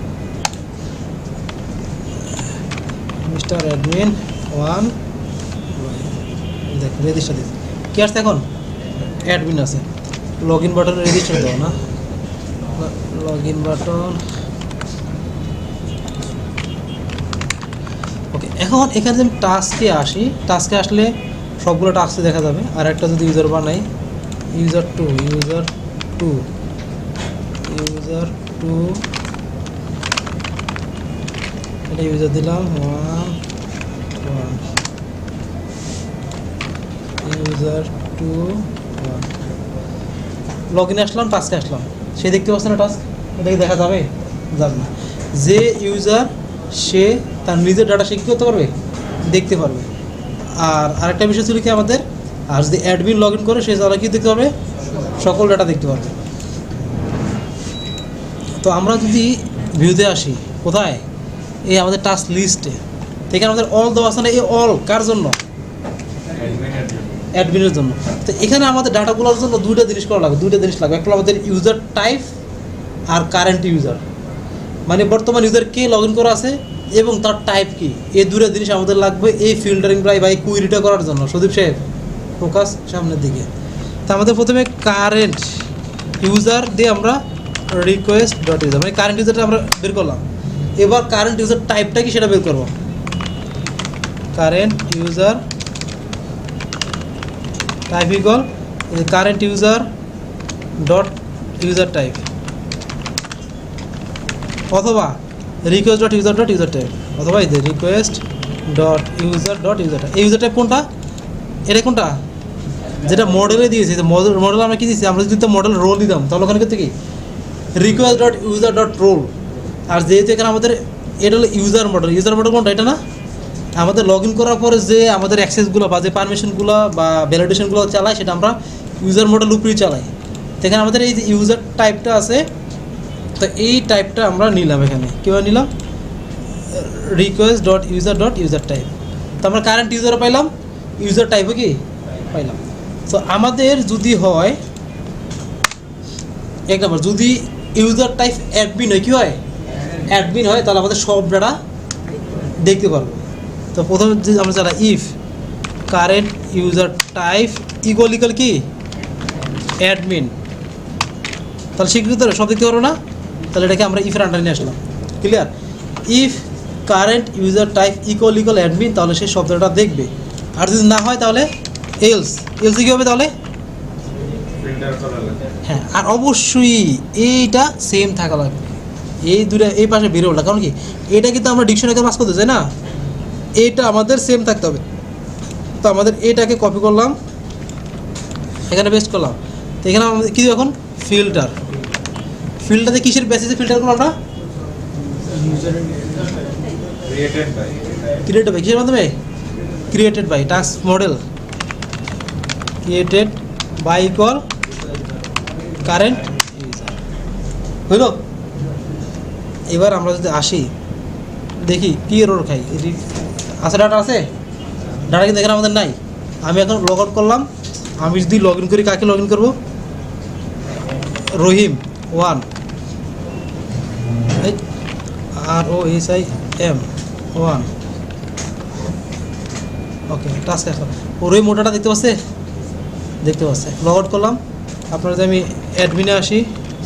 মিস্টার অ্যাডমিন 1। দেখ রেজিস্টার দিচ্ছি, কি আসছে এখন অ্যাডমিন আছে। লগ ইন বাটনে রেজিস্টার দাও না, লগ ইন বাটন ওকে। এখন এখানে যদি আমি টাস্কে আসি, টাস্কে আসলে সবগুলো টাস্কে দেখা যাবে। আর একটা যদি ইউজার বানাই, ইউজার টু এটা ইউজার দিলাম 1 ইউজার 2 1। লগ ইনে আসলাম, টাস্কে আসলাম, সে দেখতে পাচ্ছে না টাস্ক, এটাকে দেখা যাবে যাবে না। যে ইউজার সে তার নিজের ডাটা সে কী করতে পারবে, দেখতে পারবে। আর আরেকটা বিষয় ছিল কি আমাদের, আর যদি অ্যাডমিন লগ ইন করে সে তাহলে কী দেখতে পারবে, সকল ডাটা দেখতে পারবে। তো আমরা যদি ভিউতে আসি কোথায়, এই আমাদের টাস্ক লিস্টে, এখানে আমাদের অল দেওয়া আছে না, এই অল কার জন্য, অ্যাডমিনের জন্য। তো এখানে আমাদের ডাটাগুলোর জন্য দুইটা জিনিস করা লাগবে, একটা আমাদের ইউজার টাইপ আর কারেন্ট ইউজার, মানে বর্তমান ইউজার কে লগ ইন করা আছে এবং তার টাইপ কি, এই দুটো জিনিস আমাদের লাগবে এই ফিল্টারিং বা এই কুইরিটা করার জন্য। সুদীপ সাহেব ফোকাস সামনের দিকে। তো আমাদের প্রথমে কারেন্ট ইউজার দিয়ে আমরা request.user মানে কারেন্ট ইউজারটা আমরা বের করলাম। এবার কারেন্ট ইউজার টাইপটা কি সেটা বের করবো। Current user type equal current user dot user type, অথবা request.user.user টাইপ, অথবা এই request.user.user টাইপ। এই ইউজার টাইপ কোনটা, এটা কোনটা, যেটা মডেলে দিয়েছি। মডেল আমরা কি দিয়েছি, আমরা যদি মডেল রোল দিতাম তাহলে ওখানে কিন্তু কি request.user.role। আর যেহেতু এখানে আমাদের এটা হলো ইউজার মডেল কোনটা, এটা না, আমাদের লগ ইন করার পরে যে আমাদের অ্যাক্সেসগুলো বা যে পারমিশনগুলো বা ভ্যালিডেশনগুলো চালায় সেটা আমরা ইউজার মডেল উপরেই চালাই। তো এখানে আমাদের এই যে ইউজার টাইপটা আছে, তো এই টাইপটা আমরা নিলাম, এখানে কীভাবে নিলাম, request.user.user টাইপ। তো আমরা কারেন্ট ইউজারও পাইলাম, ইউজার টাইপও কি পাইলাম। তো আমাদের যদি হয় এক নম্বর, যদি ইউজার টাইপ অ্যাডমিন হয়, কী হয়, অ্যাডমিন হয়, তাহলে আমাদের সব ডাটা দেখতে পারবো। তো প্রথমে যদি আমরা চালাই if current user type equal কি অ্যাডমিন, তাহলে স্বীকৃত সব দেখতে পারবো না, তাহলে এটাকে আমরা ইফের আন্ডারে নিয়ে আসলাম। Clear, if current user type equal admin, তাহলে সে সব ডাটা দেখবে। আর যদি না হয় তাহলে এলস কী হবে, তাহলে হ্যাঁ। আর অবশ্যই এইটা সেম থাকা লাগবে, এই দুটা এই পাশে বেরোটা, কারণ কি এটা কিন্তু আমরা ডিকশনারিতে পাস করতে চাই না, এইটা আমাদের সেম থাকতে হবে। তো আমাদের এটাকে কপি করলাম, এখানে পেস্ট করলাম। তো এখানে আমাদের কী এখন ফিল্টারতে কিসের বেসিসে ফিল্টার করলাম আমরা, ক্রিয়েটেড বাই, কিসের মাধ্যমে, created by task model, created by equal current user হইল। এবার আমরা যদি আসি দেখি কী এরর খাই, আছে ডাটা আছে, ডাটা কিন্তু এখানে আমাদের নাই। আমি এখন লগ আউট করলাম, আমি যদি লগ ইন করি, কাকে লগ ইন করবো, রহিম 1 ROSIM 1 ওকে টাস্ক এখন ওর ওই মোটাটা দেখতে পাচ্ছে লগ আউট করলাম। আপনার যে আমি অ্যাডমিনে আসি,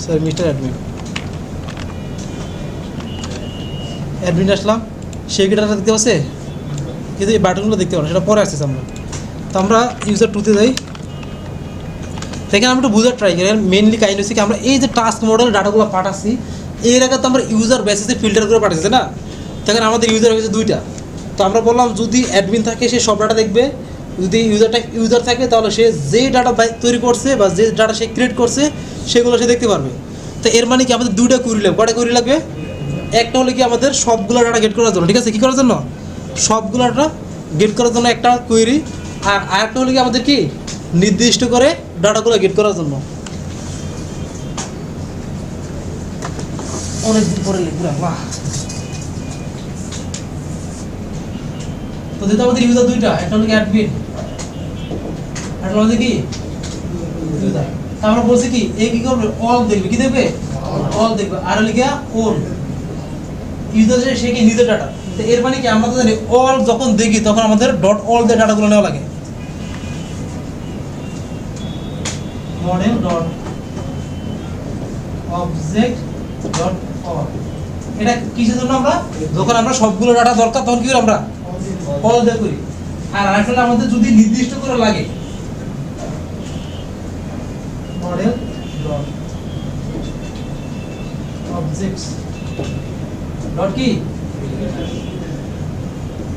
স্যার মিস্টার অ্যাডমিন আসলাম, সেই গিটারটা দেখতে পাচ্ছে, কিন্তু এই বাটনগুলো দেখতে পাবো সেটা পরে আসতেছে আমরা। তো আমরা ইউজার 2-তে যাই, সেখানে আমরা একটু বুঝার ট্রাই করি। মেনলি কাহিনী হচ্ছে কি, আমরা এই যে টাস্ক মডেল ডাটাগুলো পাঠাচ্ছি এই এলাকাতে আমরা ইউজার বেসিসে ফিল্টার করে পাঠাচ্ছি না, সেখানে আমাদের ইউজার হয়েছে 2টা। তো আমরা বললাম যদি অ্যাডমিন থাকে সে সব ডাটা দেখবে, যদি ইউজার থাকে তাহলে সে যে ডাটা তৈরি করছে বা যে ডাটা সে ক্রিয়েট করছে সেগুলো সে দেখতে পারবে। তো এর মানে কি আমাদের 2টা কুইরি লাগবে। কটা কুইরি লাগবে? একটা হলে কি আমাদের সবগুলো ডাটা গেট করার জন্য, ঠিক আছে, কী করার জন্য? সবগুলো ডাটা গেট করার জন্য একটা কুইরি, আর আরেকটা হলে কি আমাদের কি নির্দিষ্ট করে ডাটাগুলো গেট করার জন্য। অনেকদিন পরে লিখলাম, বাহ। তো যেহেতু আমাদের ইউজার 2টা, একটা হলো কি অ্যাডমিন, একটা হলো কি ইউজার। আমরা বলছি কি এই কি করবে, অল দেখবে, কি দেখবে, অল দেখবে। আর হলো কি ওন ইউজার, সে কি নিজের ডাটা। তো এর মানে কি আমরা তো জানি অল যখন দেখি তখন আমাদের ডট অল দিয়ে ডাটাগুলো নেওয়া লাগে। Model dot object dot all, এটা কিসের জন্য? আমরা যখন আমরা সবগুলো ডাটা দরকার তখন কি করি, আমরা অল দিয়ে করি। আর আরেকটা আমাদের যদি নির্দিষ্ট করে লাগে, মডেল ডট অবজেক্টস ডট কি,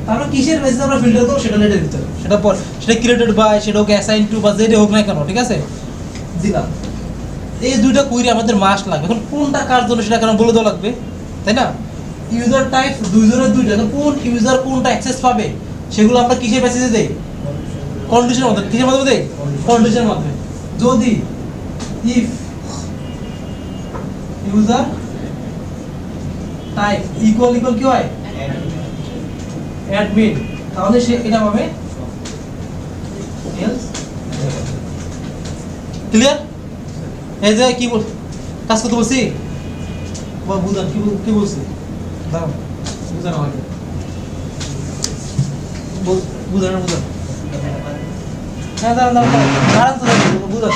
তাহলে কিসের বেসিসে আমরা ফিল্টার করব সেটা লেটে দিতে হবে। সেটা পর সেটা ক্রিয়েটেড বাই, সেটা হোক অ্যাসাইন টু বা যেটা হোক না কেন, ঠিক আছে, দিলাম। এই 2টা কুইরি আমাদের মাস্ট লাগবে। এখন কোনটা কার জন্য সেটা কেন বলে দেওয়া লাগবে, তাই না? ইউজার টাইপ দুইজনের 2টা, কোন ইউজার কোনটা অ্যাক্সেস পাবে সেগুলো আমরা কিসের বেসিসে দেই? কন্ডিশনের মাধ্যমে। কিসের মাধ্যমে দেই? কন্ডিশনের মাধ্যমে। যদি ইফ ইউজার টাইপ ইকুয়াল কি হয়, অ্যাডমিন, তাহলে সে এটা পাবে এলস। ক্লিয়ার? এই যে কি বল কাজ করতে বলছি, বুঝান কি বলছি, দাঁড়াও বুঝান আমাকে, বুঝান। হ্যাঁ দাঁড়ান দাঁড়ান তো বুঝান।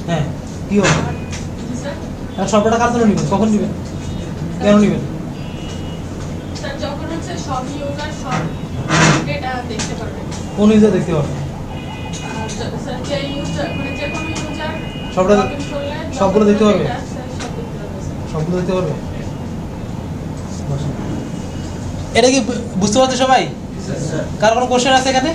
হ্যাঁ কি হবে, আর সবটা কার জন্য নেবেন, কখন নেবেন, কেন নেবেন? যখন হচ্ছে সব ইউজার সব ডেটা দেখতে পারবে। কোন ইউজার দেখতে পারবে? স্যার যে ইউজার মানে যে কোনো ইউজার সবটা সবগুলো দেখতে পারবে, সবগুলো দেখতে পারবে। এটা কি বুঝতে পারছো সবাই? কার কোনো কোশ্চেন আছে এখানে?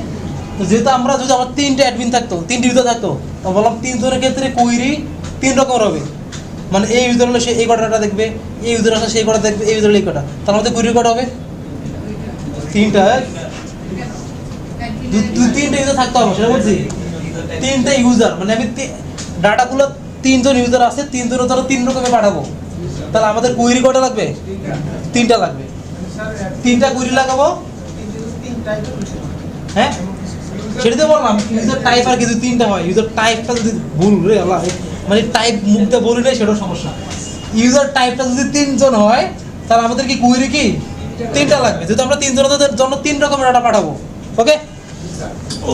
তো যেহেতু আমরা যদি আমার 3টে অ্যাডমিন থাকতো, 3টে ইউজার থাকতো, তো বললাম 3 জনের ক্ষেত্রে কুইরি 3 রকম হবে। মানে এই ইউজার হলে সে এই কটাটা দেখবে, এই ইউজার আসলে সেই কটা দেখবে, এই ইউজার এই কটা, তার মধ্যে কুইরি কটা হবে? 3টা। 3টে ইউজার থাকতে হবে সেটা বলছি, 3টে ইউজার মানে আমি ডাটাগুলো 3 জন ইউজার আছে, 3 জনের ধরো 3 রকমে পাঠাবো, তাহলে আমাদের কুইরি কটা লাগবে? 3টা লাগবে। 3টা কুইরি লাগাবো, হ্যাঁ সেটাতে বললাম ইউজার টাইপ আর কিছু 3টা হয়। ইউজার টাইপটা যদি ভুল রে আল্লাহ, মানে টাইপ মুখটা বলি না সেটাও সমস্যা। ইউজার টাইপটা যদি 3 জন হয় তাহলে আমাদের কি কুইরি কি 3টা লাগবে, যেহেতু আমরা 3 জনের জন্য 3 রকমের ডাটা পাঠাবো। ওকে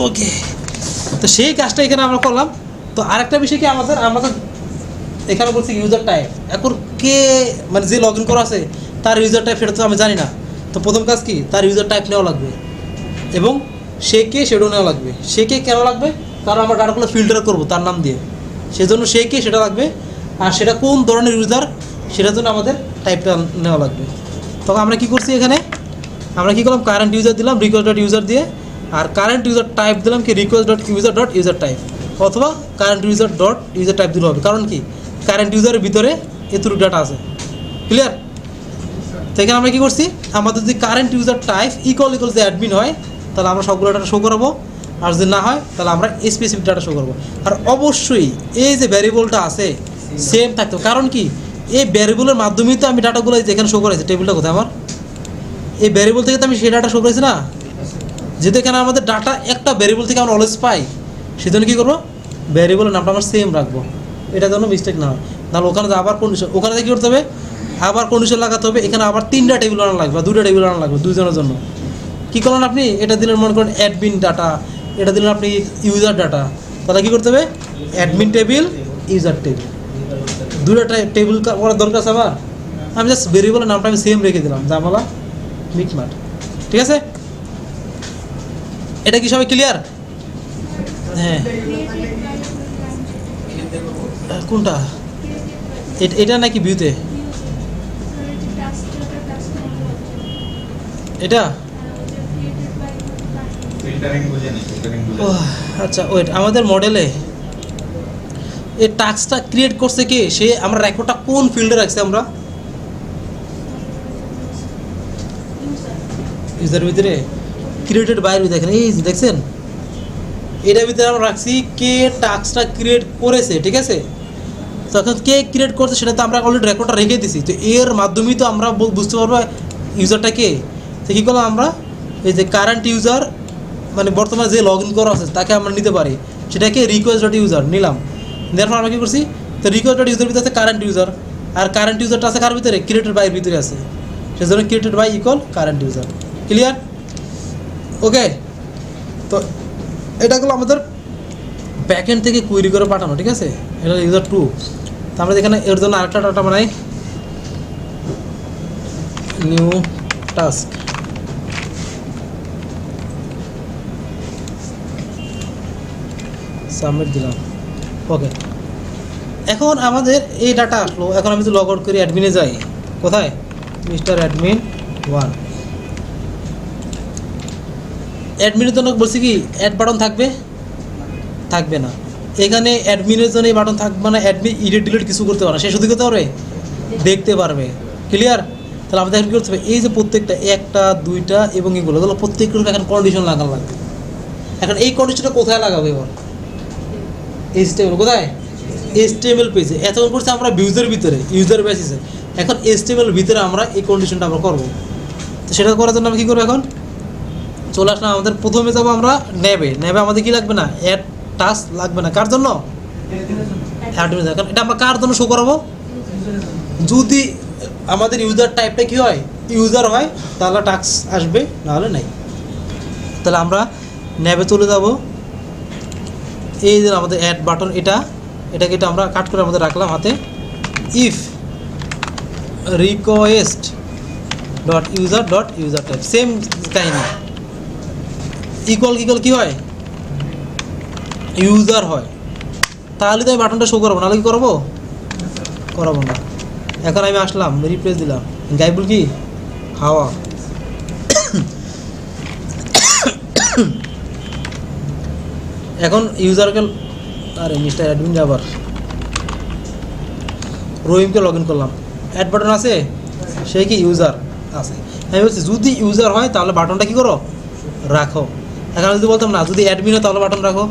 ওকে, তো সেই কাজটা এখানে আমরা করলাম। তো আরেকটা বিষয় কি, আমাদের এখানে বলছি ইউজার টাইপ। এখন কে মানে যে লগ ইন করা আছে তার ইউজার টাইপ সেটা তো আমি জানি না। তো প্রথম কাজ কি, তার ইউজার টাইপ নেওয়া লাগবে এবং সে কে সেটাও নেওয়া লাগবে। সে কে কেন লাগবে, কারণ আমরা ডাটাগুলো ফিল্টার করবো তার নাম দিয়ে, সেজন্য সে কে সেটা লাগবে। আর সেটা কোন ধরনের ইউজার সেটার জন্য আমাদের টাইপটা নেওয়া লাগবে। তখন আমরা কি করছি, এখানে আমরা কি করলাম, কারেন্ট ইউজার দিলাম রিকোয়েস্ট ডট ইউজার দিয়ে, আর কারেন্ট ইউজার টাইপ দিলাম কি রিকোয়েস্ট ডট ইউজার টাইপ, অথবা current user dot user type দিলে হবে। কারণ কি, কারেন্ট ইউজারের ভিতরে এতটুকু ডাটা আছে। ক্লিয়ার? তো এখানে আমরা কী করছি, আমাদের যদি কারেন্ট ইউজার টাইপ ইকুয়াল যে অ্যাডমিন হয় তাহলে আমরা সবগুলো ডাটা শো করাবো, আর যদি না হয় তাহলে আমরা স্পেসিফিক ডাটা শো করবো। আর অবশ্যই এই যে ভ্যারিয়েবলটা আছে সেম থাকতো, কারণ কি এই ভ্যারিয়েবলের মাধ্যমেই তো আমি ডাটাগুলো যেখানে শো করেছি, টেবিলটা কোথায় আমার, এই ভ্যারিয়েবল থেকে তো আমি সেই ডাটা শো করেছি না। যেহেতু এখানে আমাদের ডাটা একটা ভ্যারিয়েবল থেকে আমরা অলওয়েজ পাই, সেজন্য কী করবো, ভ্যারিয়েবলের নামটা আমরা সেম রাখবো। এটা যেন মিস্টেক না হয়, নাহলে ওখানে যে আবার কন্ডিশন, ওখানে কী করতে হবে, আবার কন্ডিশন লাগাতে হবে, এখানে আবার 3টা টেবিল আনা লাগবে, 2টা টেবিল আনা লাগবে দুইজনের জন্য। কী করলেন আপনি, এটা দিলেন মনে করেন অ্যাডমিন ডাটা, এটা দিলেন আপনি ইউজার ডাটা, তাহলে কী করতে হবে, অ্যাডমিন টেবিল, ইউজার টেবিল, 2টা টেবিল করার দরকার আছে আবার। আমি জাস্ট ভেরিয়েবলের নামটা আমি সেম রেখে দিলাম, জামালা মিটমাট, ঠিক আছে। এটা কি সবাই ক্লিয়ার? হ্যাঁ, কোনটা, এটা নাকি ভিউতে, এটা ফিল্টারিং বুঝেনি, ফিল্টারিং বুঝেনি। ও আচ্ছা, ওয়েট, আমাদের মডেলে এই টাস্কটা ক্রিয়েট করছে কে, সে আমরা রেকর্ডটা কোন ফিল্ডে রাখছি, আমরা ইউজার ভিতরে ক্রিয়েটেড বাইরে দেখেন, এই যে দেখছেন এটার ভিতরে আমরা রাখছি কে টাস্কটা ক্রিয়েট করেছে, ঠিক আছে। তখন কে ক্রিয়েট করছে সেটা তো আমরা অলরেডি রেকর্ডটা রেখে দিছি, তো এর মাধ্যমেই তো আমরা বুঝতে পারবো ইউজারটা কে। তো কী করলাম আমরা, এই যে কারেন্ট ইউজার মানে বর্তমানে যে লগ ইন করা আছে তাকে আমরা নিতে পারি, সেটাকে রিকোয়েস্ট ডট ইউজার নিলাম, দেওয়ার পর আমরা কী করছি, তো রিকোয়েস্ট ডট ইউজার ভিতরে আছে কারেন্ট ইউজার, আর কারেন্ট ইউজারটা আছে কার ভিতরে, ক্রিয়েটেড বাইয়ের ভিতরে আছে, সেজন্য created by equal current user. Clear? Okay, তো এটা হলো আমাদের ব্যাকএন্ড থেকে কুইরি করে পাঠানো, ঠিক আছে। এটা ইউজার 2। তো আমরা এখানে এর জন্য আরেকটা ডাটা বানাই, নিউ টাস্ক, সাবমিট দিলাম। ওকে, এখন আমাদের এই ডাটা আসলো, এখন আমি যদি লগ আউট করি, অ্যাডমিনে যাই, কোথায়, মিস্টার অ্যাডমিন 1, অ্যাডমিনের জন্য বলছি কি অ্যাড বাটন থাকবে, থাকবে না, এখানে অ্যাডমিনের জন্য এই বাটন থাকবে না, অ্যাডমিন এডিট ডিলিট কিছু করতে পারে না, সে শুধু করতে পারবে, দেখতে পারবে। ক্লিয়ার? তাহলে আমাদের এখন কী করতে হবে, এই যে প্রত্যেকটা 1টা 2টা এবং এগুলো প্রত্যেকগুলো এখন কন্ডিশন লাগানো লাগবে। এখন এই কন্ডিশনটা কোথায় লাগাবো, এবার HTML কোথায়, HTML পেজে। এতক্ষণ করছি আমরা ভিউজের ভিতরে, ইউজার বেসিসে, এখন HTML ভিতরে আমরা এই কন্ডিশনটা আমরা করবো। তো সেটা করার জন্য আমরা কী করবো, এখন চলে আসলাম, আমাদের প্রথমে যাবো আমরা নেবে, আমাদের কি লাগবে না, অ্যাড টাস্ক লাগবে না, কার জন্য, কারণ এটা আমরা কার জন্য শো করাবো, যদি আমাদের ইউজার টাইপটা কি হয়, ইউজার হয়, তাহলে টাস্ক আসবে, নাহলে নাই। তাহলে আমরা নেবে চলে যাব, এই যে আমাদের অ্যাড বাটন, এটাকে আমরা কাট করে আমাদের রাখলাম হাতে, if request dot user type, same কাহিনী, ইকুয়াল কি হয়, ইউজার হয়, তাহলে তো আমি বাটনটা শো করবো, নাহলে কি করবো, করাবো না। এখন আমি আসলাম, রিপ্লেস দিলাম, গাইবুল কি হাওয়া, এখন ইউজারকে, আরে মিস্টার অ্যাডমিন আবার রহিমকে লগ ইন করলাম, অ্যাড বাটন আছে, সে কি ইউজার আছে, আমি বলছি যদি ইউজার হয় তাহলে বাটনটা কী করো, রাখো। এখন যদি বলতাম না, যদি অ্যাডমিন হয় তাহলে বাটন রাখো,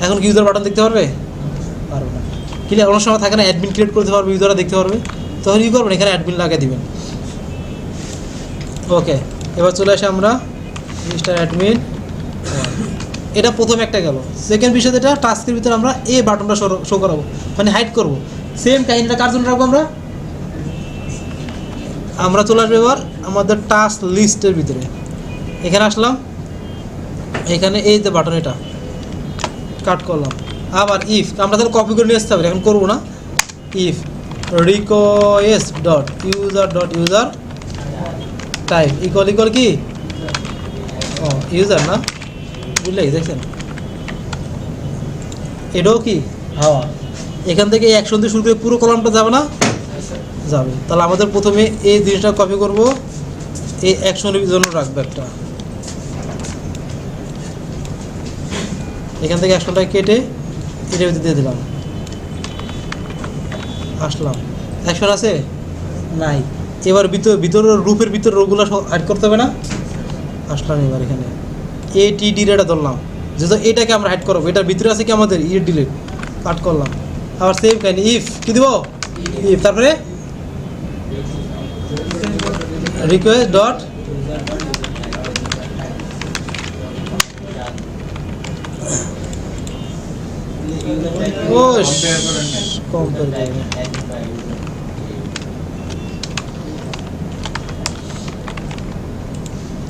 এখন কি ইউজার বাটন দেখতে পারবে, পারবে না। ক্লিয়ার? অনেক সময় থাকে না, অ্যাডমিন ক্রিয়েট করতে পারবে, ইউজাররা দেখতে পারবে, তখন কী করবেন, এখানে অ্যাডমিন লাগিয়ে দিবেন। ওকে, এবার চলে আসে আমরা মিস্টার অ্যাডমিন, এটা প্রথম একটা গেল। সেকেন্ড বিষয় যেটা, টাস্কের ভিতরে আমরা এই বাটনটা শো করাবো, মানে হাইড করবো। সেম কাহিনীটা কার জন্য রাখবো, আমরা চলে আসবো এবার আমাদের টাস্ক লিস্টের ভিতরে, এখানে আসলাম, এখানে এই যে বাটন, এটা কাট করলাম। আবার ইফ, আমরা তাহলে কপি করে নিয়ে আসতে হবে, এখন করবো না, if request dot user type equal কি, ও ইউজার না, বুঝলে, দেখছেন এটাও কি হাওয়া, এখান থেকে অ্যাকশন দিয়ে শুরু করে পুরো কলামটা যাবে না, যাবে। তাহলে আমাদের প্রথমে এই জিনিসটা কপি করব, এই অ্যাকশনের জন্য রাখবো একটা, এখান থেকে অ্যাকশনটা কেটে এটার ভিতরে দিয়ে দিলাম, আসলাম, অ্যাকশন আছে নাই, এবার ভিতরের রূপের ভিতরে রোগুলো অ্যাড করতে হবে না, আসলাম এবার এখানে ATD এটা ধরলাম, যেহেতু এটাকে আমরা হাইড করবো, এটার ভিতরে আছে কি আমাদের ডিলিট, কাট করলাম। আবার সেম কাহিনী, ইফ কি দিব, ইফ তারপরে রিকোয়েস্ট ডট ও compare করেন নাই। কম্পেয়ার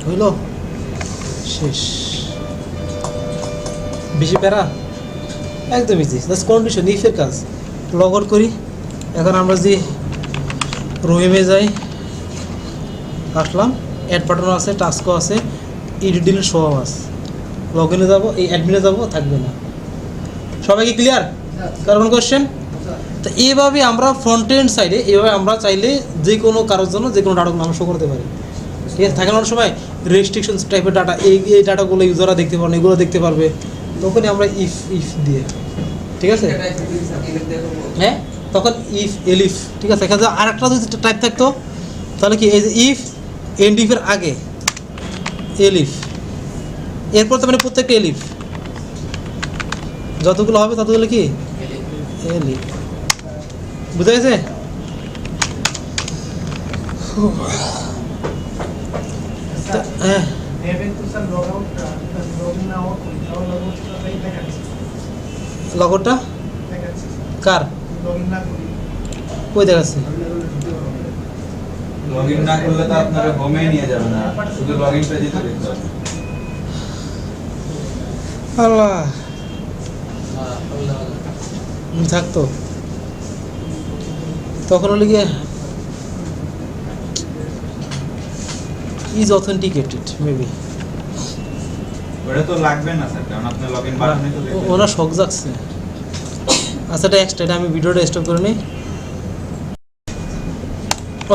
হইল শেষ বেশি প্যারা একদম ইজি জাস্ট কন্ডিশন ইফের কাজ লগ আউট করি। এখন আমরা যে রহিমে যাই, আসলাম, অ্যাড বাটন আছে, টাস্কও আছে, এডিট ডিলিট সব আছে। লগ ইনে যাবো, এই অ্যাডমিনে যাবো, থাকবে না। সবাই কি ক্লিয়ার? কার কোনো কোয়েশ্চেন? তো এইভাবে আমরা ফ্রন্ট এন্ড সাইডে এইভাবে আমরা চাইলে যে কোনো কারোর জন্য যে কোনো ডাটাগুলো আমরা শো করতে পারি। ঠিক আছে, থাকে না অনেক সময় রেস্ট্রিকশনস টাইপের ডাটা, এই ডাটাগুলো ইউজাররা দেখতে পারবে, এগুলো দেখতে পারবে, তখনই আমরা ইফ দিয়ে, ঠিক আছে, হ্যাঁ, তখন ইফ এলিফ, ঠিক আছে। এখানে আর একটা যদি টাইপ থাকতো তাহলে কি, এই যে ইফ এন্ড ইফের আগে এলিফ, এরপর তো মানে প্রত্যেকটা এলিফ যতগুলো হবে ততগুলো কি এলিফ, বুঝা গেছে? হ্যাঁ, লগরটা কার কই দেখাচ্ছে? লগইন না করলে তো আপনারা হোমে নিয়ে যাবে না, শুধু লগইন পেজে তো দেখতে হবে। আল্লাহ থাকতো তখন হলে গিয়ে ইজ অথেন্টিকেটেড মেবি, ওটা তো লাগবে না স্যার, কারণ আপনার লগইন বাটনে তো দেখতে ওরা শখ জাগছে। আচ্ছা, এটা এক্সট্রা, এটা আমি ভিডিওটা স্টপ করে নিই।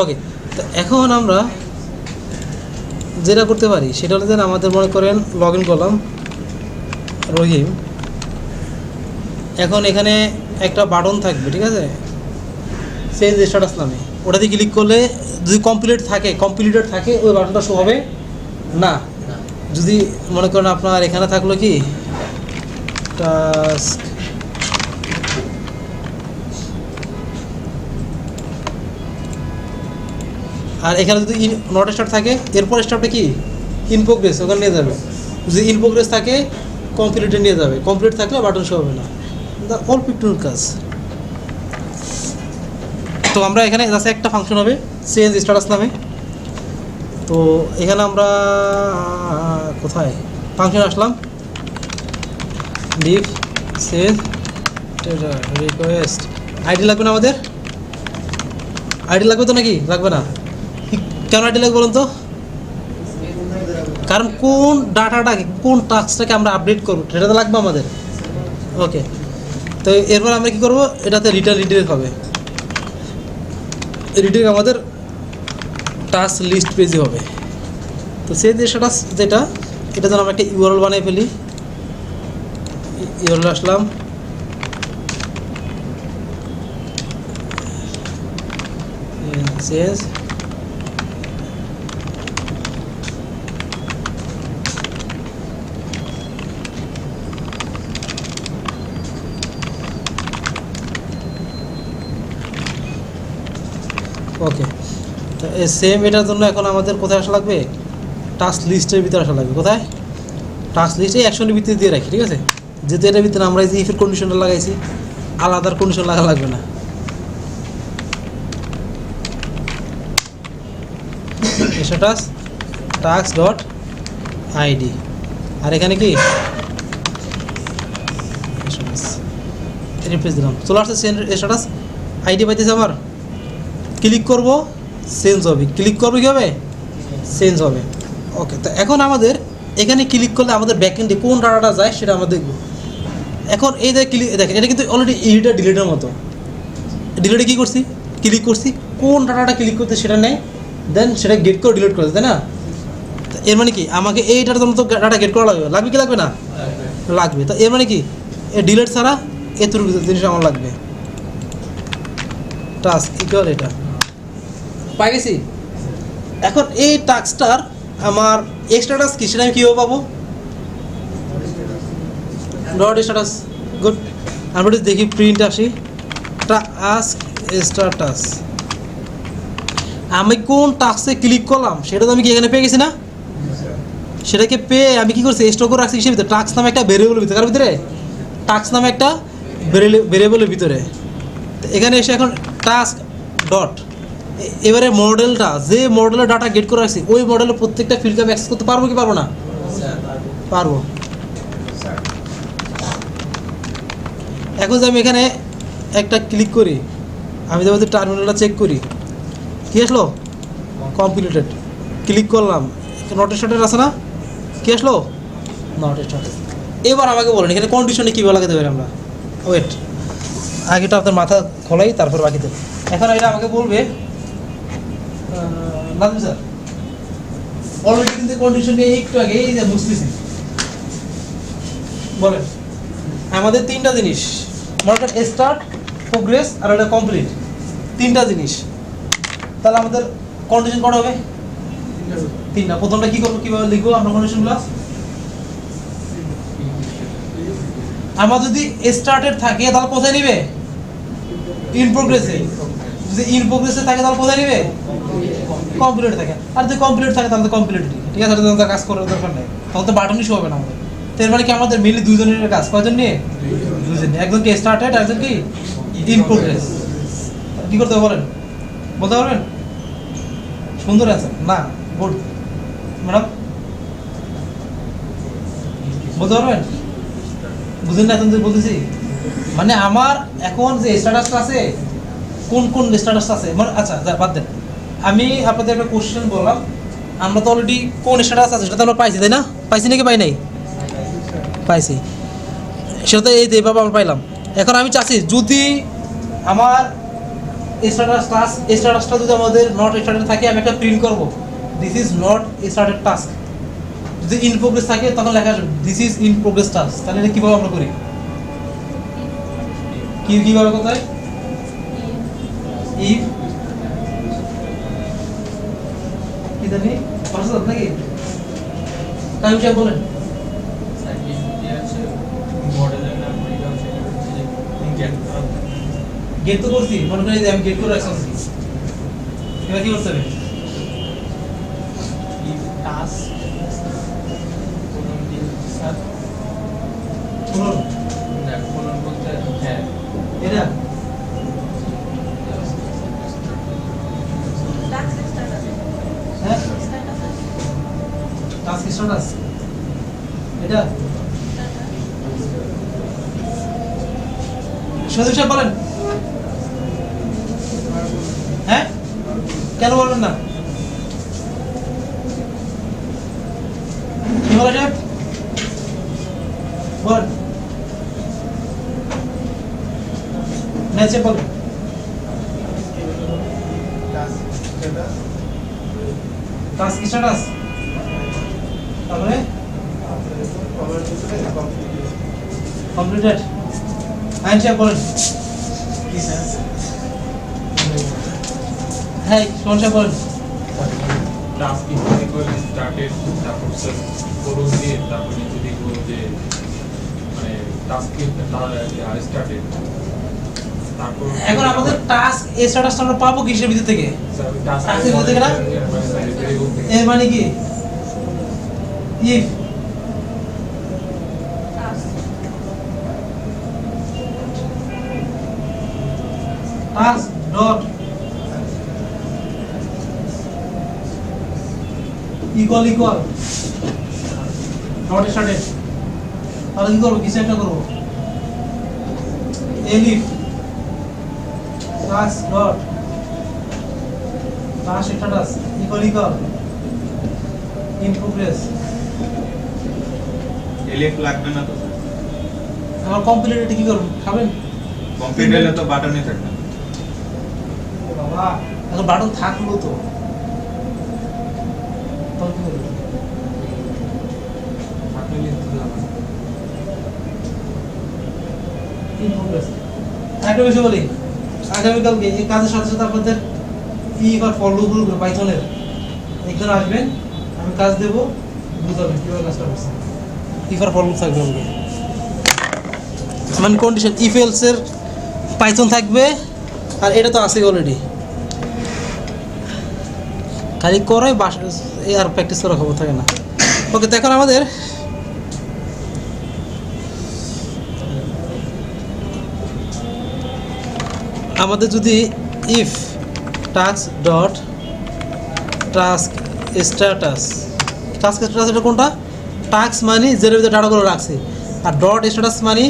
ওকে, তো এখন আমরা যেটা করতে পারি সেটা হলো যে আমাদের মনে করেন লগ ইন করলাম রহিম, এখন এখানে একটা বাটন থাকবে, ঠিক আছে, চেঞ্জ স্ট্যাটাস নামে, ওটাতে ক্লিক করলে যদি কমপ্লিটেড থাকে ওই বাটনটা শো হবে না। যদি মনে করেন আপনার এখানে থাকলো কি টাস্ক, আর এখানে যদি নট স্টার্ট থাকে এরপর স্টার্টটা কি ইন প্রোগ্রেস, ওখানে নিয়ে যাবে। যদি ইন প্রোগ্রেস থাকে কমপ্লিটে নিয়ে যাবে, কমপ্লিট থাকলে বাটন শো হবে না। দ্য অল্প একটুর কাজ। তো আমরা এখানে জাস্ট একটা ফাংশন হবে চেঞ্জ স্ট্যাটাস নামে। তো এখানে আমরা কোথায় ফাংশন আসলাম, ডিফ চেঞ্জ রিকোয়েস্ট, আইডি লাগবে না আমাদের? আইডি লাগবে তো নাকি? লাগবে না? কেন আইডি লাগবে বলুন তো? কারণ কোন ডাটাটাকে, কোন টাস্কটাকে আমরা আপডেট করবো সেটা তো লাগবে আমাদের। ওকে, তো এরপর আমরা কী করবো, এটাতে রিডাইরেক্ট হবে, রিডাইরেক্ট আমাদের টাস্ক লিস্ট পেজে হবে। তো সেই যে স্ট্যাটাস যেটা, এটা যেন আমরা একটা ইউআরএল বানিয়ে ফেলি। ইউআরএল আসলাম, চেঞ্জ ওকে। তো সেম এটার জন্য এখন আমাদের কোথায় আসা লাগবে, টাস্ক লিস্টের ভিতরে আসা লাগবে। কোথায়? টাস্ক লিস্টে অ্যাকশনের ভিতরে দিয়ে রাখি, ঠিক আছে, যেহেতু এটার ভিতরে আমরা এই যে ইফের কন্ডিশনটা লাগাইছি, আলাদার কন্ডিশন লাগা লাগবে না। স্ট্যাটাস টাস্ক ডট আইডি, আর এখানে কি রিফ্রেশ দিলাম, চলে আসছে স্ট্যাটাস আইডি পাইতেছে আমার। ক্লিক করব, চেঞ্জ হবে, ক্লিক করবো কী হবে, চেঞ্জ হবে। ওকে, তো এখন আমাদের এখানে ক্লিক করলে আমাদের ব্যাকএন্ডে কোন ডাটাটা যায় সেটা আমরা দেখব। এখন এই যে ক্লিক দেখেন, এটা কিন্তু অলরেডি এডিটার ডিলিটের মতো। ডিলিটে কী করছি, ক্লিক করছি, কোন ডাটাটা ক্লিক করতে সেটা নেয়, দেন সেটা গেট করে ডিলিট করে, তাই না? এর মানে কি, আমাকে এইটার জন্য তো ডাটা গেট করা লাগবে, লাগবে কি লাগবে না? লাগবে। তো এর মানে কি, ডিলিট ছাড়া এতটুকু জিনিস আমার লাগবে। টাস্ক ইকুয়াল এটা পাই গেছি। এখন এই টাস্কটার আমার স্ট্যাটাস কি সেটা আমি কীভাবে পাবো, ডট স্ট্যাটাস, গুড। আমরা দেখি প্রিন্ট আসি, টাস্ক স্ট্যাটাস, আমি কোন টাস্কে ক্লিক করলাম সেটা তো আমি কি এখানে পেয়ে গেছি না? সেটাকে পেয়ে আমি কি করছি, স্টক করে রাখছি কিসের ভিতরে, টাস্ক নামে একটা ভেরিয়েবলের ভিতরে। কার ভিতরে? টাস্ক নামে একটা ভেরিয়েবলের ভিতরে। তো এখানে এসে এখন টাস্ক ডট, এবারে মডেলটা যে মডেলের ডাটা গেট করে রাখছি ওই মডেলের প্রত্যেকটা ফিল্ড আমি অ্যাক্সেস করতে পারবো কি পারবো না? পারবো। এখন যদি আমি এখানে একটা ক্লিক করি, আমি যদি টার্মিনালটা চেক করি, কি আসলো? কমপ্লিটেড। ক্লিক করলাম, নট স্টার্টেড আছে না? কি আসলো? Not started. এবার আমাকে বলেন এখানে কন্ডিশনে কীভাবে লাগাতে পারি আমরা? ওয়েট, আগেটা আপনার মাথা খোলাই তারপর বাকিতে। এখন এটা আমাকে বলবে নাজমি স্যার অলরেডি কিন্তু কন্ডিশন নিয়ে একটু আগে এই যে বুঝতেছি, বলেন আমাদের তিনটা জিনিস, মনে করেন স্টার্ট, প্রোগ্রেস আর একটা কমপ্লিট, তিনটা জিনিস। তাহলে আমাদের কন্ডিশন করা হবে তিনটা। প্রথমটা কি করবো, কীভাবে লিখবো আমরা কন্ডিশনগুলো? আমার যদি স্টার্টেড থাকে তাহলে কোথায় নিবে? ইন প্রোগ্রেসে। যদি ইন প্রোগ্রেসে থাকে তাহলে কোথায় নিবে? কমপ্লিট থাকে। আর যদি কমপ্লিট থাকে তাহলে তো কমপ্লিট, ঠিক আছে, তাহলে কাজ করার দরকার নেই, তখন তো বাটনই শো হবে না আমাদের। তো এর মানে কি আমাদের মেনলি দুজনের কাজ, কয়জন নিয়ে? দুজন। একজন কি স্টার্টেড, একজন কি ইন প্রোগ্রেস। কি করতে হবে বলেন, বলতে পারবেন? সুন্দর অ্যান্সার না, গুড ম্যাডাম, বলতে পারবেন? বুঝলেন না? এখন বলতেছি মানে আমার এখন যে স্ট্যাটাসটা আছে, কোন কোন স্ট্যাটাসটা আছে মানে, আচ্ছা বাদ দেন, আমি আপনাদের একটা কোশ্চেন বললাম, আমরা তো অলরেডি কোন স্ট্যাটাস আছে সেটা তো আমরা পাইছি, তাই না? পাইছি নাকি পাই নাই? পাইছি, সেটা তো এই যে বাবা আমরা পাইলাম। এখন আমি চাচ্ছি যদি আমার স্ট্যাটাসটা যদি আমাদের নট স্টার্টেড থাকে, আমি একটা প্রিন্ট করবো this is not started task. যদি ইন প্রোগ্রেস থাকে তখন লেখা আসবে this is in progress task. তাহলে এটা কীভাবে আমরা করি, কীভাবে কোথায়? ইফ কি জানি পারছো নাকি তাই বিষয়ে বলেন। মডেলের নাম গেট তো করছি, মনে করি আমি গেট করে রাখছি, এবার কি করতে হবে? টাস্ক শুনুন কোন বলতে হ্যাঁ এটা হ্যাঁ টাস্ক স্ট্যাটাস এটা সদস্য সাহেব বলেন। হ্যাঁ কেন বলবেন না? কি বলে সাহেব বলেন, ম্যাচে বলেন। টাস্ক স্ট্যাটাস তারপরে কমপ্লিটেড। আইন সাহেব বলেন। হ্যাঁ সোহন সাহেব বলেন। টাস্ক ইকুয়াল স্টার্টেড, তারপর করুন দিয়ে তারপর নিচে দেখবো যে মানে টাস্ক স্টার্টেড। তারপর এখন আমাদের টাস্ক স্ট্যাটাসটা আমরা পাবো কিসের ভিতর থেকে? টাস্কের ভিতর থেকে না? এর মানে কি if task dot equal not started, তাহলে কি করবো? কিছু একটা করবো। Elif task dot task status equal in progress. Elif লাগবে না তো? আমার কমপ্লিটেড কি করব? খাবেন? কমপ্লিট হলে তো বাটনই থাকবে না। বাবা এখন বাটন থাকলো তো তখন কি করব? থাকলে লিখতে হবে। In progress. একটা বিষয় বলি, আগামীকালকে এই কাজের সাথে সাথে আপনাদের ফর লুপ পাইথনের এখানে আসবেন, আমি কাজ দেবো, বুঝাবেন কীভাবে কাজটা করছে। ফর লুপ থাকবে আমাদের, মানে কন্ডিশন ইফ এলসের পাইথন থাকবে, আর এটা তো আছেই অলরেডি, খালি করে বাস এই আর প্র্যাকটিস করা খবর থাকে না। ওকে, তো এখন আমাদের আমাদের যদি if task dot task status, task status এটা কোনটা? টাস্ক মানে যেটার ভিতরে ডাটাগুলো রাখছে, আর ডট স্ট্যাটাস মানে